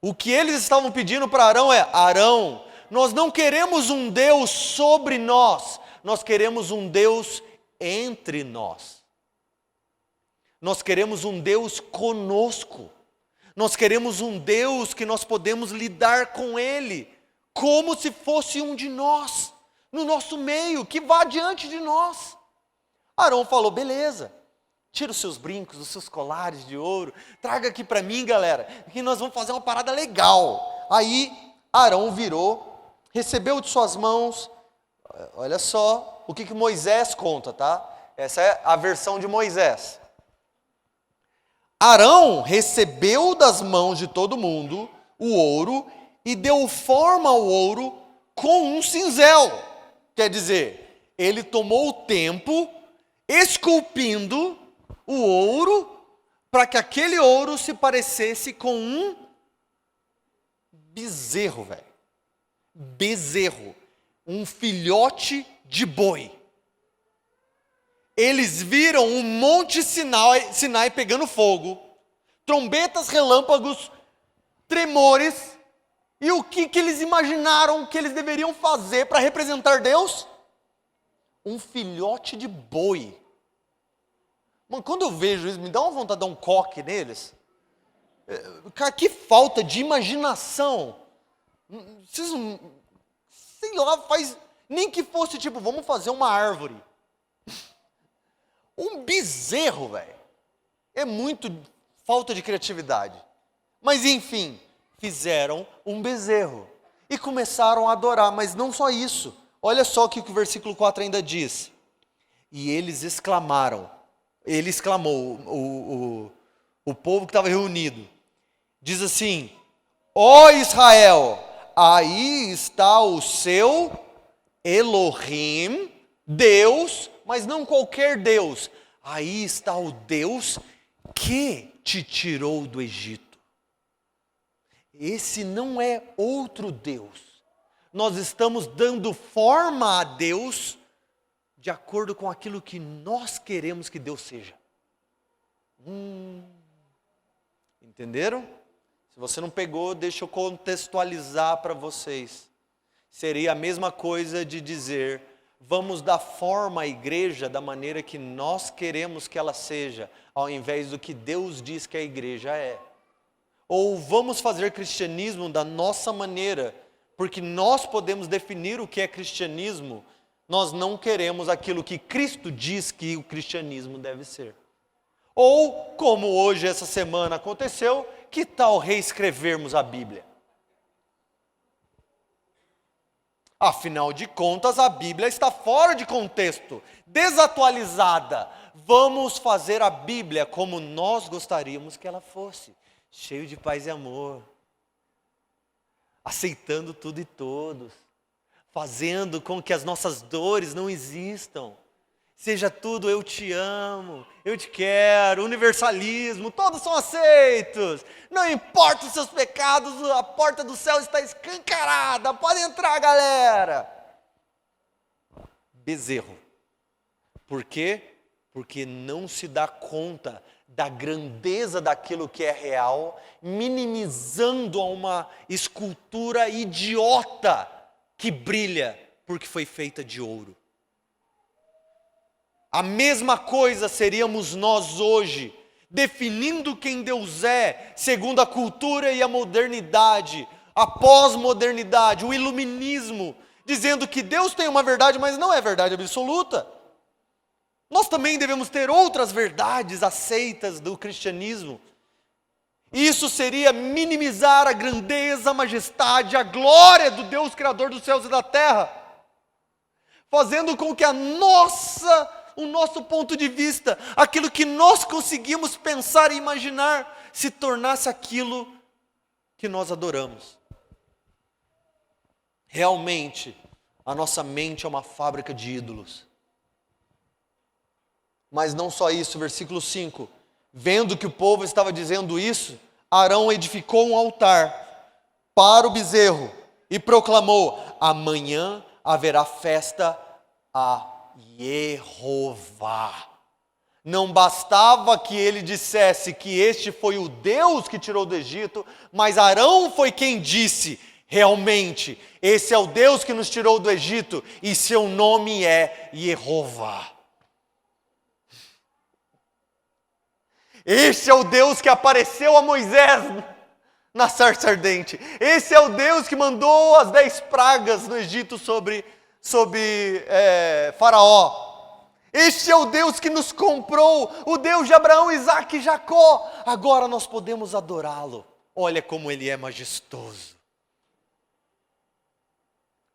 Speaker 1: O que eles estavam pedindo para Arão é: Arão, nós não queremos um Deus sobre nós, nós queremos um Deus entre nós. Nós queremos um Deus conosco. Nós queremos um Deus que nós podemos lidar com Ele, como se fosse um de nós, no nosso meio, que vá diante de nós. Arão falou, beleza, tira os seus brincos, os seus colares de ouro, traga aqui para mim, galera, que nós vamos fazer uma parada legal. Aí Arão virou, recebeu de suas mãos, olha só o que Moisés conta, tá? Essa é a versão de Moisés. Arão recebeu das mãos de todo mundo o ouro e deu forma ao ouro com um cinzel. Quer dizer, ele tomou o tempo esculpindo o ouro para que aquele ouro se parecesse com um bezerro, velho. Bezerro, um filhote de boi. Eles viram um monte Sinai pegando fogo, trombetas, relâmpagos, tremores, e o que eles imaginaram que eles deveriam fazer para representar Deus? Um filhote de boi. Mano, quando eu vejo isso, me dá uma vontade de dar um coque neles. Cara, que falta de imaginação. Vocês não, sei lá, faz, nem que fosse tipo, vamos fazer uma árvore. Um bezerro, velho. É muito falta de criatividade. Mas enfim, fizeram um bezerro. E começaram a adorar, mas não só isso. Olha só o que o versículo 4 ainda diz. E eles exclamaram. Ele exclamou, o povo que estava reunido. Diz assim, ó Israel, aí está o seu Elohim, Deus, mas não qualquer Deus. Aí está o Deus que te tirou do Egito. Esse não é outro Deus. Nós estamos dando forma a Deus de acordo com aquilo que nós queremos que Deus seja. Entenderam? Se você não pegou, deixa eu contextualizar para vocês. Seria a mesma coisa de dizer, vamos dar forma à igreja da maneira que nós queremos que ela seja, ao invés do que Deus diz que a igreja é. Ou vamos fazer cristianismo da nossa maneira, porque nós podemos definir o que é cristianismo, nós não queremos aquilo que Cristo diz que o cristianismo deve ser. Ou, como hoje, essa semana aconteceu, que tal reescrevermos a Bíblia? Afinal de contas, a Bíblia está fora de contexto, desatualizada. Vamos fazer a Bíblia como nós gostaríamos que ela fosse, cheio de paz e amor, aceitando tudo e todos, fazendo com que as nossas dores não existam. Seja tudo eu te amo, eu te quero, universalismo, todos são aceitos. Não importa os seus pecados, a porta do céu está escancarada, pode entrar, galera. Bezerro. Por quê? Porque não se dá conta da grandeza daquilo que é real, minimizando a uma escultura idiota que brilha porque foi feita de ouro. A mesma coisa seríamos nós hoje, definindo quem Deus é, segundo a cultura e a modernidade, a pós-modernidade, o iluminismo, dizendo que Deus tem uma verdade, mas não é verdade absoluta. Nós também devemos ter outras verdades aceitas do cristianismo. Isso seria minimizar a grandeza, a majestade, a glória do Deus Criador dos céus e da terra, fazendo com que o nosso ponto de vista, aquilo que nós conseguimos pensar e imaginar, se tornasse aquilo que nós adoramos. Realmente, a nossa mente é uma fábrica de ídolos. Mas não só isso, versículo 5. Vendo que o povo estava dizendo isso, Arão edificou um altar para o bezerro e proclamou: amanhã haverá festa a Jeová. Não bastava que ele dissesse que este foi o Deus que tirou do Egito, mas Arão foi quem disse: realmente, esse é o Deus que nos tirou do Egito e seu nome é Jeová. Este é o Deus que apareceu a Moisés na sarça ardente. Esse é o Deus que mandou as 10 pragas no Egito sobre Faraó. Este é o Deus que nos comprou, o Deus de Abraão, Isaque e Jacó. Agora nós podemos adorá-lo. Olha como ele é majestoso.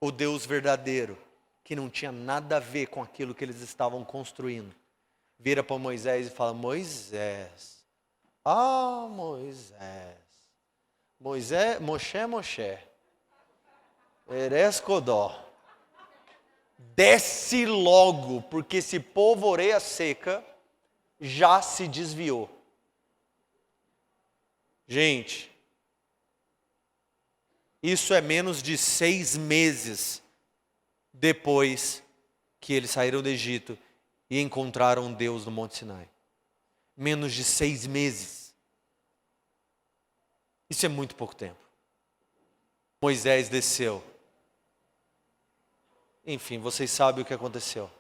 Speaker 1: O Deus verdadeiro, que não tinha nada a ver com aquilo que eles estavam construindo, vira para Moisés e fala: Moisés, Moshe, Eres Codó, desce logo, porque esse povo orelha seca já se desviou. Gente, isso é menos de 6 meses depois que eles saíram do Egito e encontraram Deus no Monte Sinai. Menos de 6 meses. Isso é muito pouco tempo. Moisés desceu. Enfim, vocês sabem o que aconteceu.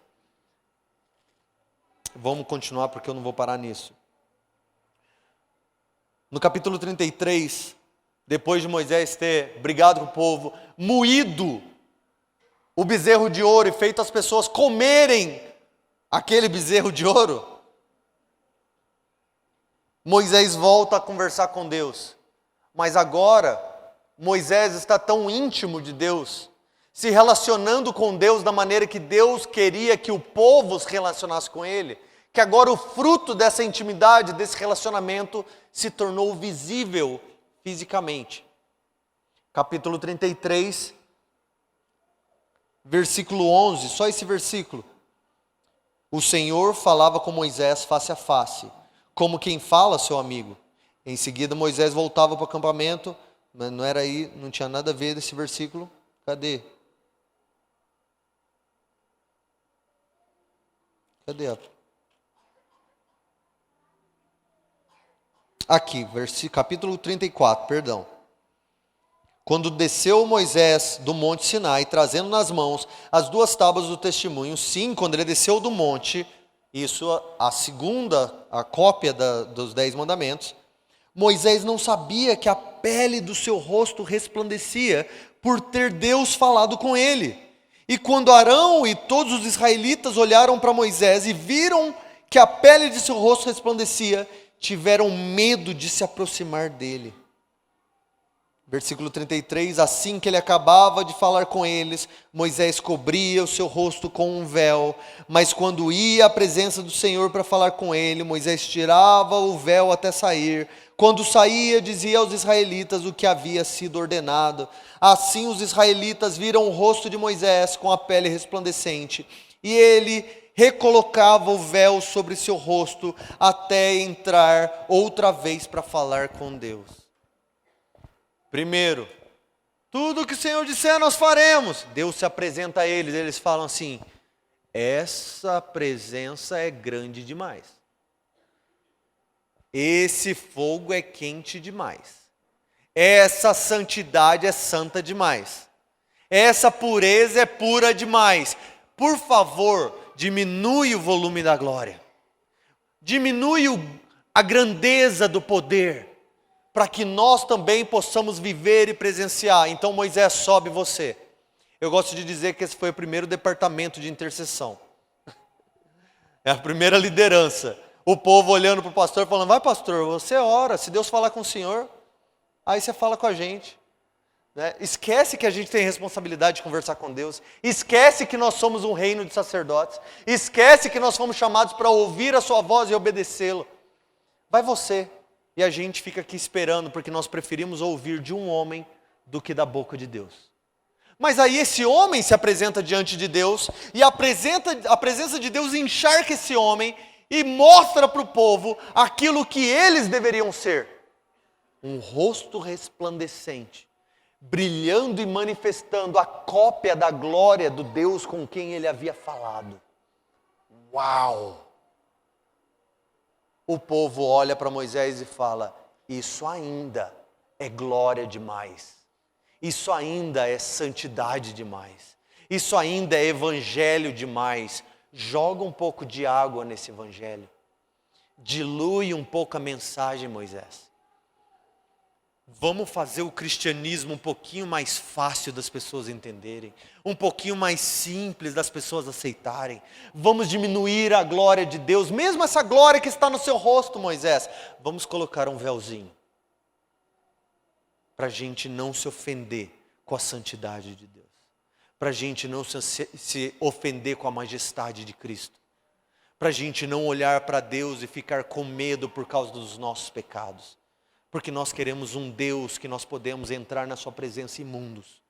Speaker 1: Vamos continuar porque eu não vou parar nisso. No capítulo 33, depois de Moisés ter brigado com o povo, moído o bezerro de ouro e feito as pessoas comerem aquele bezerro de ouro, Moisés volta a conversar com Deus. Mas agora, Moisés está tão íntimo de Deus, se relacionando com Deus da maneira que Deus queria que o povo se relacionasse com ele, que agora o fruto dessa intimidade, desse relacionamento, se tornou visível fisicamente. Capítulo 33, versículo 11, só esse versículo. O Senhor falava com Moisés face a face, como quem fala a seu amigo. Em seguida Moisés voltava para o acampamento, mas não era aí, não tinha nada a ver desse versículo. Cadê? Aqui, capítulo 34, perdão. Quando desceu Moisés do monte Sinai, trazendo nas mãos as 2 tábuas do testemunho, sim, quando ele desceu do monte, isso a cópia dos 10 mandamentos, Moisés não sabia que a pele do seu rosto resplandecia por ter Deus falado com ele. E quando Arão e todos os israelitas olharam para Moisés e viram que a pele de seu rosto resplandecia, tiveram medo de se aproximar dele. Versículo 33, assim que ele acabava de falar com eles, Moisés cobria o seu rosto com um véu, mas quando ia à presença do Senhor para falar com ele, Moisés tirava o véu até sair. Quando saía, dizia aos israelitas o que havia sido ordenado. Assim os israelitas viram o rosto de Moisés com a pele resplandecente, e ele recolocava o véu sobre seu rosto até entrar outra vez para falar com Deus. Primeiro, tudo que o Senhor disser nós faremos. Deus se apresenta a eles, eles falam assim: essa presença é grande demais. Esse fogo é quente demais. Essa santidade é santa demais. Essa pureza é pura demais. Por favor, diminui o volume da glória. Diminui a grandeza do poder, para que nós também possamos viver e presenciar. Então Moisés, sobe você. Eu gosto de dizer que esse foi o primeiro departamento de intercessão. É a primeira liderança. O povo olhando para o pastor falando, vai pastor, você ora, se Deus falar com o senhor, aí você fala com a gente. Né? Esquece que a gente tem responsabilidade de conversar com Deus. Esquece que nós somos um reino de sacerdotes. Esquece que nós fomos chamados para ouvir a sua voz e obedecê-lo. Vai você. E a gente fica aqui esperando, porque nós preferimos ouvir de um homem do que da boca de Deus. Mas aí esse homem se apresenta diante de Deus, e a presença de Deus encharca esse homem e mostra para o povo aquilo que eles deveriam ser. Um rosto resplandecente, brilhando e manifestando a cópia da glória do Deus com quem ele havia falado. Uau! O povo olha para Moisés e fala, isso ainda é glória demais. Isso ainda é santidade demais. Isso ainda é evangelho demais. Joga um pouco de água nesse evangelho. Dilui um pouco a mensagem, Moisés. Vamos fazer o cristianismo um pouquinho mais fácil das pessoas entenderem, um pouquinho mais simples das pessoas aceitarem. Vamos diminuir a glória de Deus, mesmo essa glória que está no seu rosto, Moisés. Vamos colocar um véuzinho, para a gente não se ofender com a santidade de Deus, para a gente não se ofender com a majestade de Cristo, para a gente não olhar para Deus e ficar com medo por causa dos nossos pecados. Porque nós queremos um Deus que nós podemos entrar na sua presença imundos.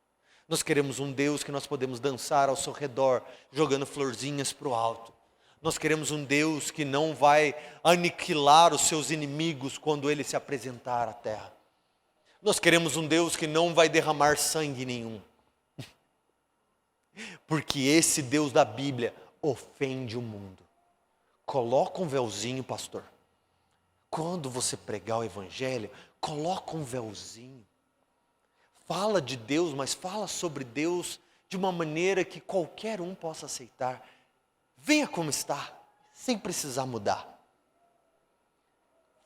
Speaker 1: Nós queremos um Deus que nós podemos dançar ao seu redor, jogando florzinhas para o alto. Nós queremos um Deus que não vai aniquilar os seus inimigos quando ele se apresentar à terra. Nós queremos um Deus que não vai derramar sangue nenhum. Porque esse Deus da Bíblia ofende o mundo. Coloca um véuzinho, pastor. Quando você pregar o evangelho, coloca um véuzinho. Fala de Deus, mas fala sobre Deus de uma maneira que qualquer um possa aceitar. Venha como está, sem precisar mudar.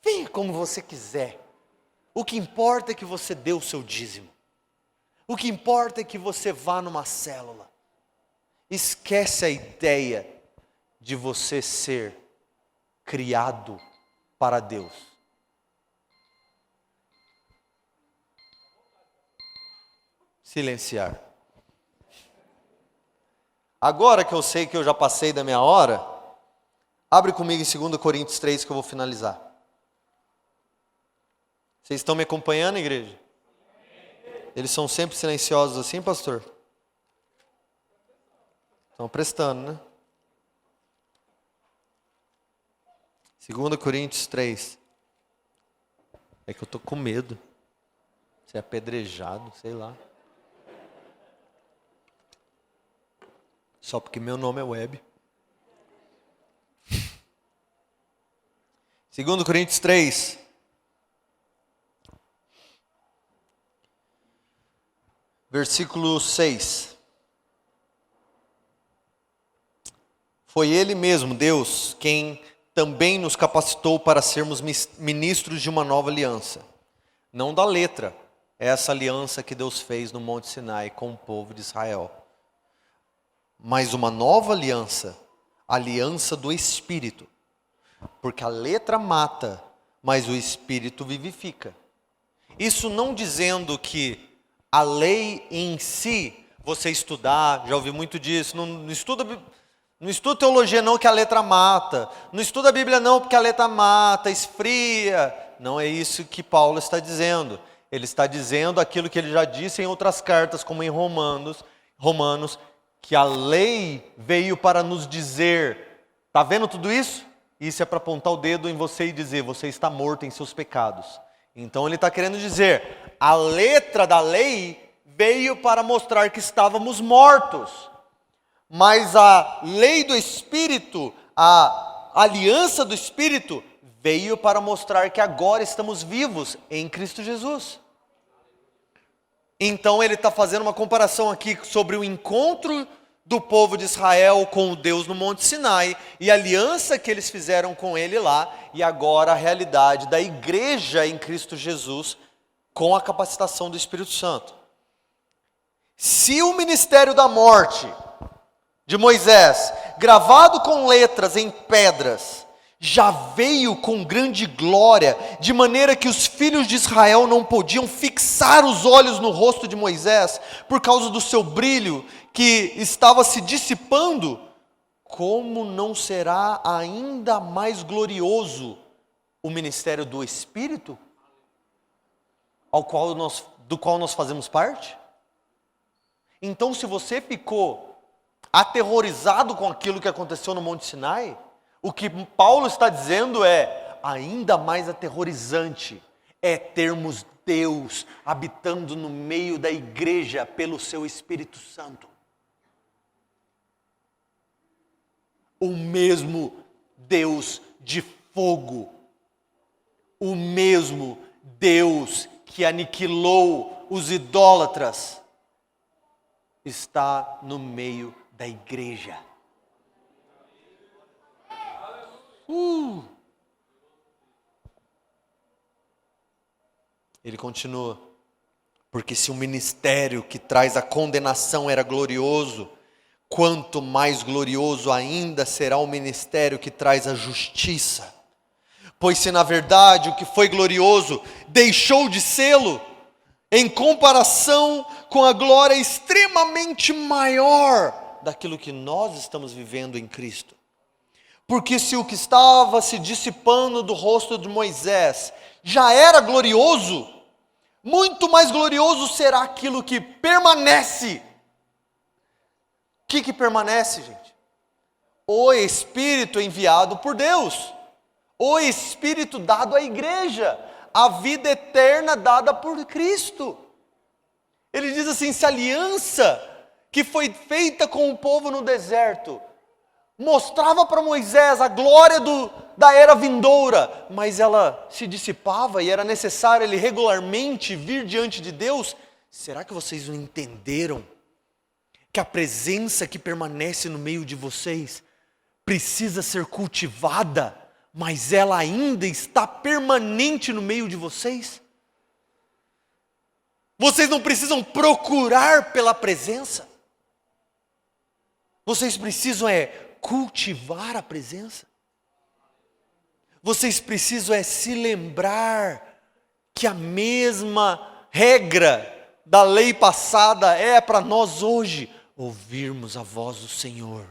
Speaker 1: Venha como você quiser. O que importa é que você dê o seu dízimo. O que importa é que você vá numa célula. Esquece a ideia de você ser criado para Deus. Silenciar. Agora que eu sei que eu já passei da minha hora, abre comigo em 2 Coríntios 3 que eu vou finalizar. Vocês estão me acompanhando, igreja? Eles são sempre silenciosos assim, pastor? Estão prestando, né? 2 Coríntios 3. É que eu estou com medo. Ser apedrejado, sei lá. Só porque meu nome é Web. 2 Coríntios 3. Versículo 6. Foi Ele mesmo, Deus, quem também nos capacitou para sermos ministros de uma nova aliança. Não da letra, é essa aliança que Deus fez no Monte Sinai com o povo de Israel. Mas uma nova aliança, a aliança do Espírito. Porque a letra mata, mas o Espírito vivifica. Isso não dizendo que a lei em si, você estudar, já ouvi muito disso, não estuda teologia não que a letra mata, não estuda a Bíblia não porque a letra mata, esfria. Não é isso que Paulo está dizendo. Ele está dizendo aquilo que ele já disse em outras cartas, como em Romanos, que a lei veio para nos dizer, está vendo tudo isso? Isso é para apontar o dedo em você e dizer, você está morto em seus pecados. Então ele está querendo dizer, a letra da lei veio para mostrar que estávamos mortos. Mas a lei do Espírito, a aliança do Espírito, veio para mostrar que agora estamos vivos em Cristo Jesus. Então ele está fazendo uma comparação aqui sobre o encontro do povo de Israel com o Deus no Monte Sinai, e a aliança que eles fizeram com ele lá, e agora a realidade da igreja em Cristo Jesus com a capacitação do Espírito Santo. Se o ministério da morte de Moisés, gravado com letras em pedras, já veio com grande glória, de maneira que os filhos de Israel não podiam fixar os olhos no rosto de Moisés, por causa do seu brilho, que estava se dissipando, como não será ainda mais glorioso o ministério do Espírito, do qual nós fazemos parte? Então, se você ficou aterrorizado com aquilo que aconteceu no Monte Sinai, o que Paulo está dizendo é, ainda mais aterrorizante é termos Deus habitando no meio da igreja pelo seu Espírito Santo. O mesmo Deus de fogo, o mesmo Deus que aniquilou os idólatras, está no meio da igreja. Ele continua, porque se o ministério que traz a condenação era glorioso, quanto mais glorioso ainda será o ministério que traz a justiça. Pois se na verdade o que foi glorioso deixou de sê-lo, em comparação com a glória extremamente maior daquilo que nós estamos vivendo em Cristo. Porque se o que estava se dissipando do rosto de Moisés já era glorioso, muito mais glorioso será aquilo que permanece. O que permanece, gente? O Espírito enviado por Deus, o Espírito dado à igreja, a vida eterna dada por Cristo. Ele diz assim, se a aliança que foi feita com o povo no deserto mostrava para Moisés a glória da era vindoura, mas ela se dissipava e era necessário ele regularmente vir diante de Deus, será que vocês não entenderam que a presença que permanece no meio de vocês precisa ser cultivada, mas ela ainda está permanente no meio de vocês? Vocês não precisam procurar pela presença, vocês precisam cultivar a presença. Vocês precisam se lembrar que a mesma regra da lei passada é para nós hoje, ouvirmos a voz do Senhor,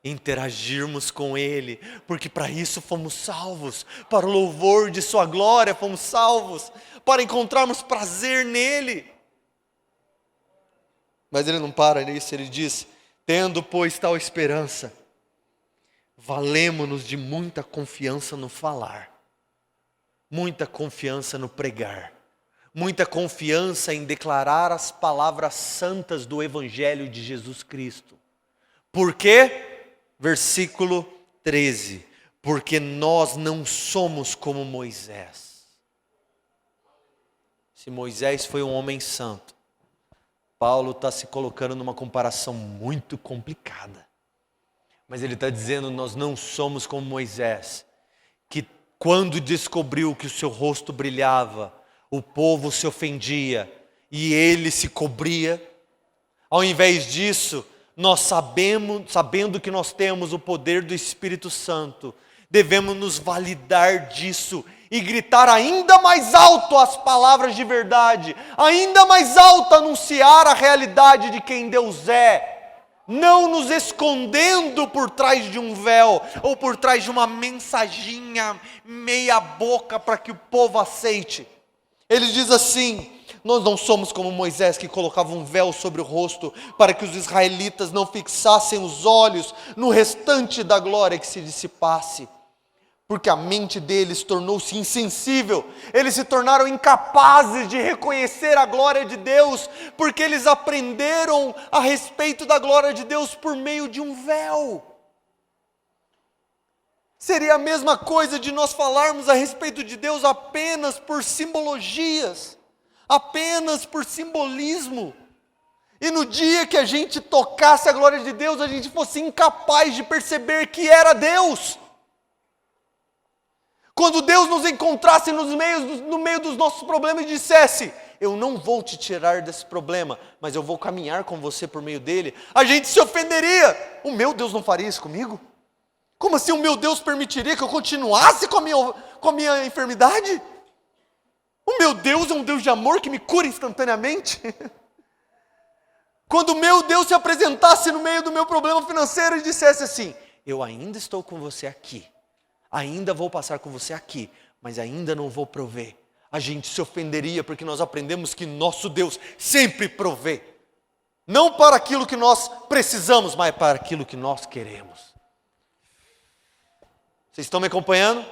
Speaker 1: interagirmos com Ele, porque para isso fomos salvos, para o louvor de Sua glória fomos salvos, para encontrarmos prazer nele. Mas ele não para nisso, ele diz, tendo pois tal esperança, valemo-nos de muita confiança no falar, muita confiança no pregar, muita confiança em declarar as palavras santas do Evangelho de Jesus Cristo. Por quê? Versículo 13. Porque nós não somos como Moisés. Se Moisés foi um homem santo, Paulo está se colocando numa comparação muito complicada. Mas ele está dizendo, nós não somos como Moisés, que quando descobriu que o seu rosto brilhava, o povo se ofendia e ele se cobria. Ao invés disso, nós sabendo que nós temos o poder do Espírito Santo, devemos nos validar disso e gritar ainda mais alto as palavras de verdade, ainda mais alto anunciar a realidade de quem Deus é, não nos escondendo por trás de um véu ou por trás de uma mensaginha meia boca para que o povo aceite. Ele diz assim, nós não somos como Moisés que colocava um véu sobre o rosto para que os israelitas não fixassem os olhos no restante da glória que se dissipasse. Porque a mente deles tornou-se insensível, eles se tornaram incapazes de reconhecer a glória de Deus, porque eles aprenderam a respeito da glória de Deus por meio de um véu. Seria a mesma coisa de nós falarmos a respeito de Deus apenas por simbologias, apenas por simbolismo. E no dia que a gente tocasse a glória de Deus, a gente fosse incapaz de perceber que era Deus. Quando Deus nos encontrasse no meio dos nossos problemas e dissesse: eu não vou te tirar desse problema, mas eu vou caminhar com você por meio dele, a gente se ofenderia. O meu Deus não faria isso comigo? Como assim o meu Deus permitiria que eu continuasse com a minha enfermidade? O meu Deus é um Deus de amor que me cura instantaneamente. Quando o meu Deus se apresentasse no meio do meu problema financeiro e dissesse assim: eu ainda estou com você aqui, ainda vou passar com você aqui, mas ainda não vou prover. A gente se ofenderia porque nós aprendemos que nosso Deus sempre provê. Não para aquilo que nós precisamos, mas para aquilo que nós queremos. Vocês estão me acompanhando?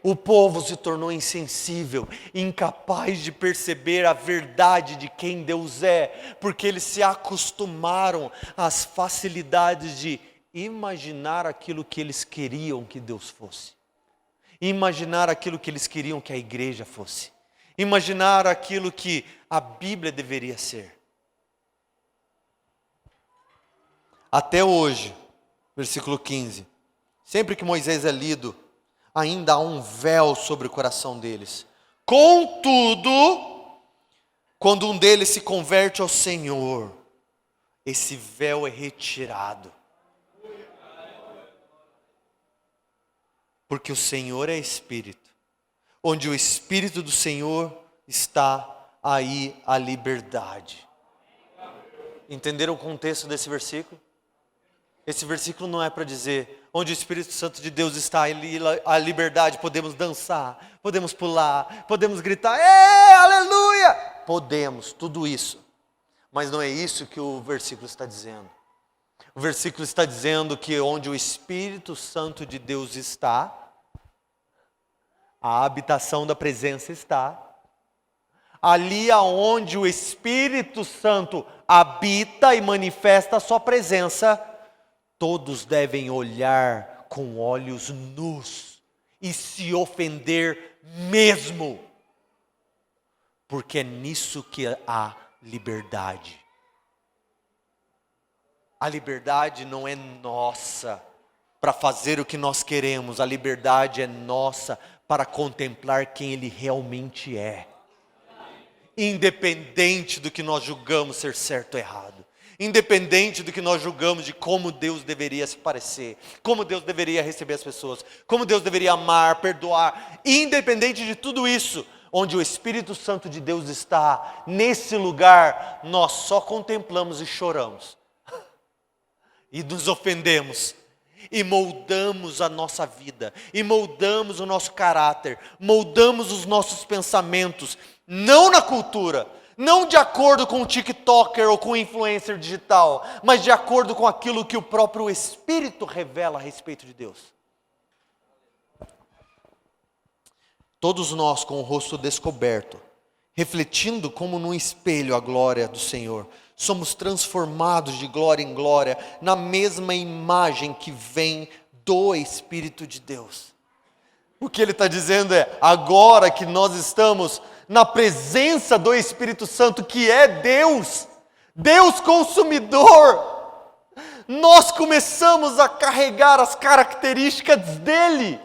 Speaker 1: O povo se tornou insensível, incapaz de perceber a verdade de quem Deus é, porque eles se acostumaram às facilidades de imaginar aquilo que eles queriam que Deus fosse, imaginar aquilo que eles queriam que a igreja fosse, imaginar aquilo que a Bíblia deveria ser. Até hoje, versículo 15, sempre que Moisés é lido, ainda há um véu sobre o coração deles. Contudo, quando um deles se converte ao Senhor, esse véu é retirado. Porque o Senhor é Espírito. Onde o Espírito do Senhor está, aí a liberdade. Entenderam o contexto desse versículo? Esse versículo não é para dizer: onde o Espírito Santo de Deus está, a liberdade, podemos dançar, podemos pular, podemos gritar, aleluia! Podemos, tudo isso. Mas não é isso que o versículo está dizendo. O versículo está dizendo que onde o Espírito Santo de Deus está, a habitação da presença está. Ali aonde o Espírito Santo habita e manifesta a sua presença, todos devem olhar com olhos nus e se ofender mesmo, porque é nisso que há liberdade. A liberdade não é nossa para fazer o que nós queremos, a liberdade é nossa para contemplar quem Ele realmente é, independente do que nós julgamos ser certo ou errado. Independente do que nós julgamos de como Deus deveria se parecer, como Deus deveria receber as pessoas, como Deus deveria amar, perdoar, independente de tudo isso, onde o Espírito Santo de Deus está, nesse lugar, nós só contemplamos e choramos, e nos ofendemos, e moldamos a nossa vida, e moldamos o nosso caráter, moldamos os nossos pensamentos, não na cultura, não de acordo com o TikToker ou com o influencer digital, mas de acordo com aquilo que o próprio Espírito revela a respeito de Deus. Todos nós com o rosto descoberto, refletindo como num espelho a glória do Senhor, somos transformados de glória em glória, na mesma imagem que vem do Espírito de Deus. O que ele está dizendo é, agora que nós estamos na presença do Espírito Santo, que é Deus, Deus consumidor, nós começamos a carregar as características dele,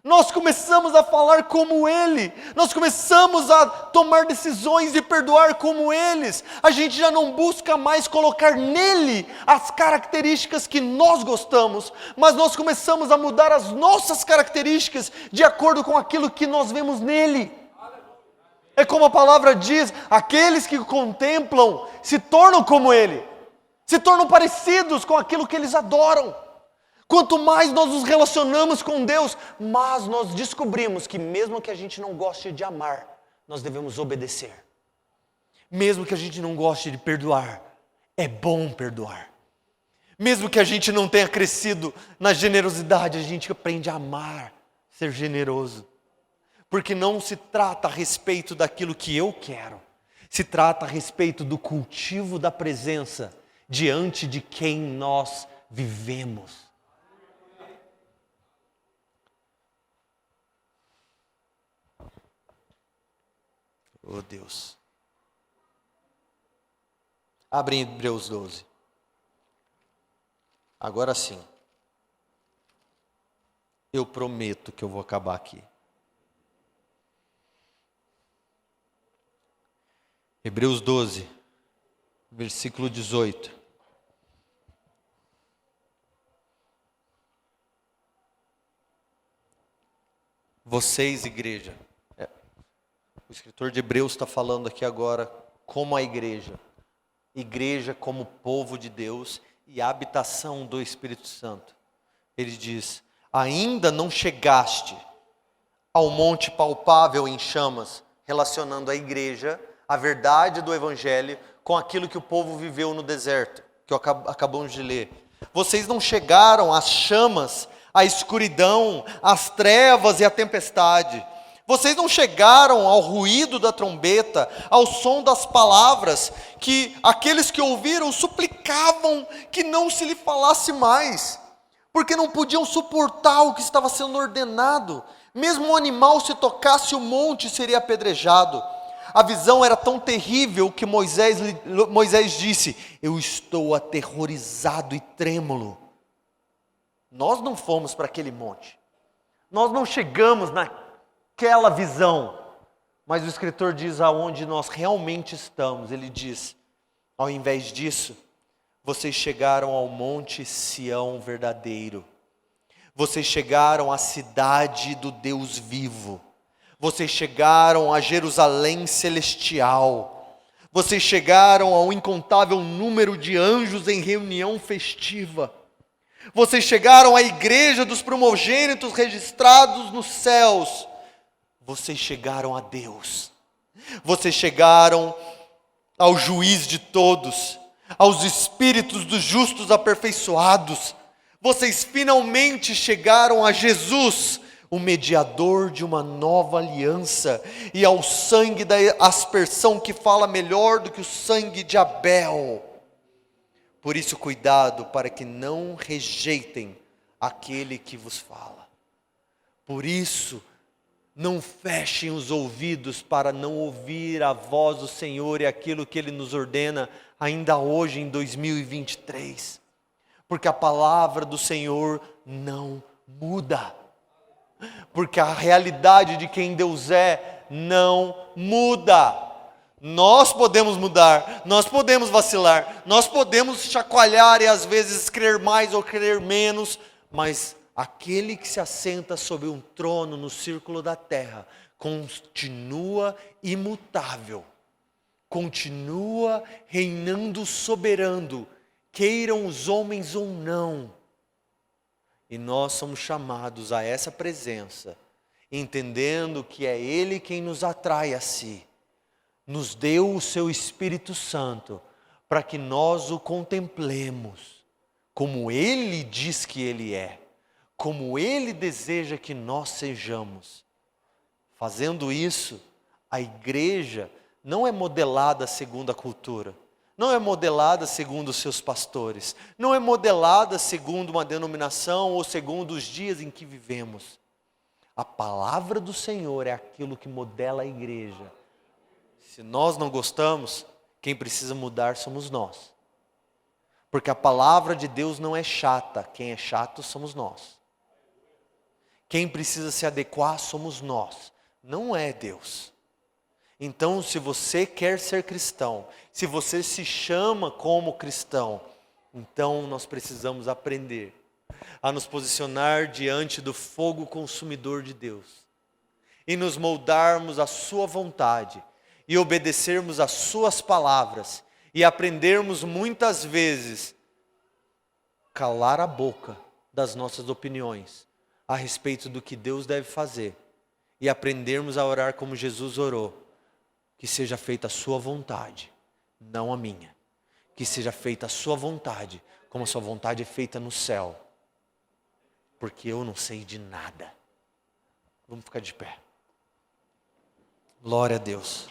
Speaker 1: nós começamos a falar como ele, nós começamos a tomar decisões e perdoar como eles, a gente já não busca mais colocar nele as características que nós gostamos, mas nós começamos a mudar as nossas características de acordo com aquilo que nós vemos nele. É como a palavra diz, aqueles que o contemplam se tornam como ele, se tornam parecidos com aquilo que eles adoram. Quanto mais nós nos relacionamos com Deus, mais nós descobrimos que mesmo que a gente não goste de amar, nós devemos obedecer. Mesmo que a gente não goste de perdoar, é bom perdoar. Mesmo que a gente não tenha crescido na generosidade, a gente aprende a amar, ser generoso. Porque não se trata a respeito daquilo que eu quero, se trata a respeito do cultivo da presença diante de quem nós vivemos. Oh Deus. Abre em Hebreus 12. Agora sim. Eu prometo que eu vou acabar aqui. Hebreus 12, versículo 18. Vocês, igreja. O escritor de Hebreus está falando aqui agora como a igreja. Igreja como povo de Deus e habitação do Espírito Santo. Ele diz: ainda não chegaste ao monte palpável em chamas, relacionando a igreja, a verdade do evangelho, com aquilo que o povo viveu no deserto, que acabamos de ler. Vocês não chegaram às chamas, à escuridão, às trevas e à tempestade. Vocês não chegaram ao ruído da trombeta, ao som das palavras, que aqueles que ouviram suplicavam que não se lhe falasse mais, porque não podiam suportar o que estava sendo ordenado. Mesmo um animal, se tocasse o monte, seria apedrejado. A visão era tão terrível que Moisés disse: eu estou aterrorizado e trêmulo. Nós não fomos para aquele monte. Nós não chegamos naquela visão. Mas o escritor diz aonde nós realmente estamos. Ele diz: ao invés disso, vocês chegaram ao monte Sião verdadeiro. Vocês chegaram à cidade do Deus vivo. Vocês chegaram a Jerusalém celestial. Vocês chegaram ao incontável número de anjos em reunião festiva. Vocês chegaram à igreja dos primogênitos registrados nos céus. Vocês chegaram a Deus. Vocês chegaram ao juiz de todos, aos espíritos dos justos aperfeiçoados. Vocês finalmente chegaram a Jesus, o mediador de uma nova aliança, e ao sangue da aspersão que fala melhor do que o sangue de Abel. Por isso, cuidado para que não rejeitem aquele que vos fala. Por isso, não fechem os ouvidos para não ouvir a voz do Senhor e aquilo que Ele nos ordena ainda hoje em 2023. Porque a palavra do Senhor não muda. Porque a realidade de quem Deus é não muda. Nós podemos mudar, nós podemos vacilar, nós podemos chacoalhar e às vezes crer mais ou crer menos, mas aquele que se assenta sobre um trono no círculo da terra continua imutável, continua reinando soberano, queiram os homens ou não. E nós somos chamados a essa presença, entendendo que é Ele quem nos atrai a si. Nos deu o seu Espírito Santo para que nós o contemplemos como Ele diz que Ele é, como Ele deseja que nós sejamos. Fazendo isso, a igreja não é modelada segundo a cultura, não é modelada segundo os seus pastores, não é modelada segundo uma denominação ou segundo os dias em que vivemos. A palavra do Senhor é aquilo que modela a igreja. Se nós não gostamos, quem precisa mudar somos nós. Porque a palavra de Deus não é chata, quem é chato somos nós. Quem precisa se adequar somos nós, não é Deus. Então, se você quer ser cristão, se você se chama como cristão, então nós precisamos aprender a nos posicionar diante do fogo consumidor de Deus e nos moldarmos à sua vontade e obedecermos às suas palavras e aprendermos muitas vezes calar a boca das nossas opiniões a respeito do que Deus deve fazer e aprendermos a orar como Jesus orou. Que seja feita a sua vontade, não a minha. Que seja feita a sua vontade, como a sua vontade é feita no céu. Porque eu não sei de nada. Vamos ficar de pé. Glória a Deus.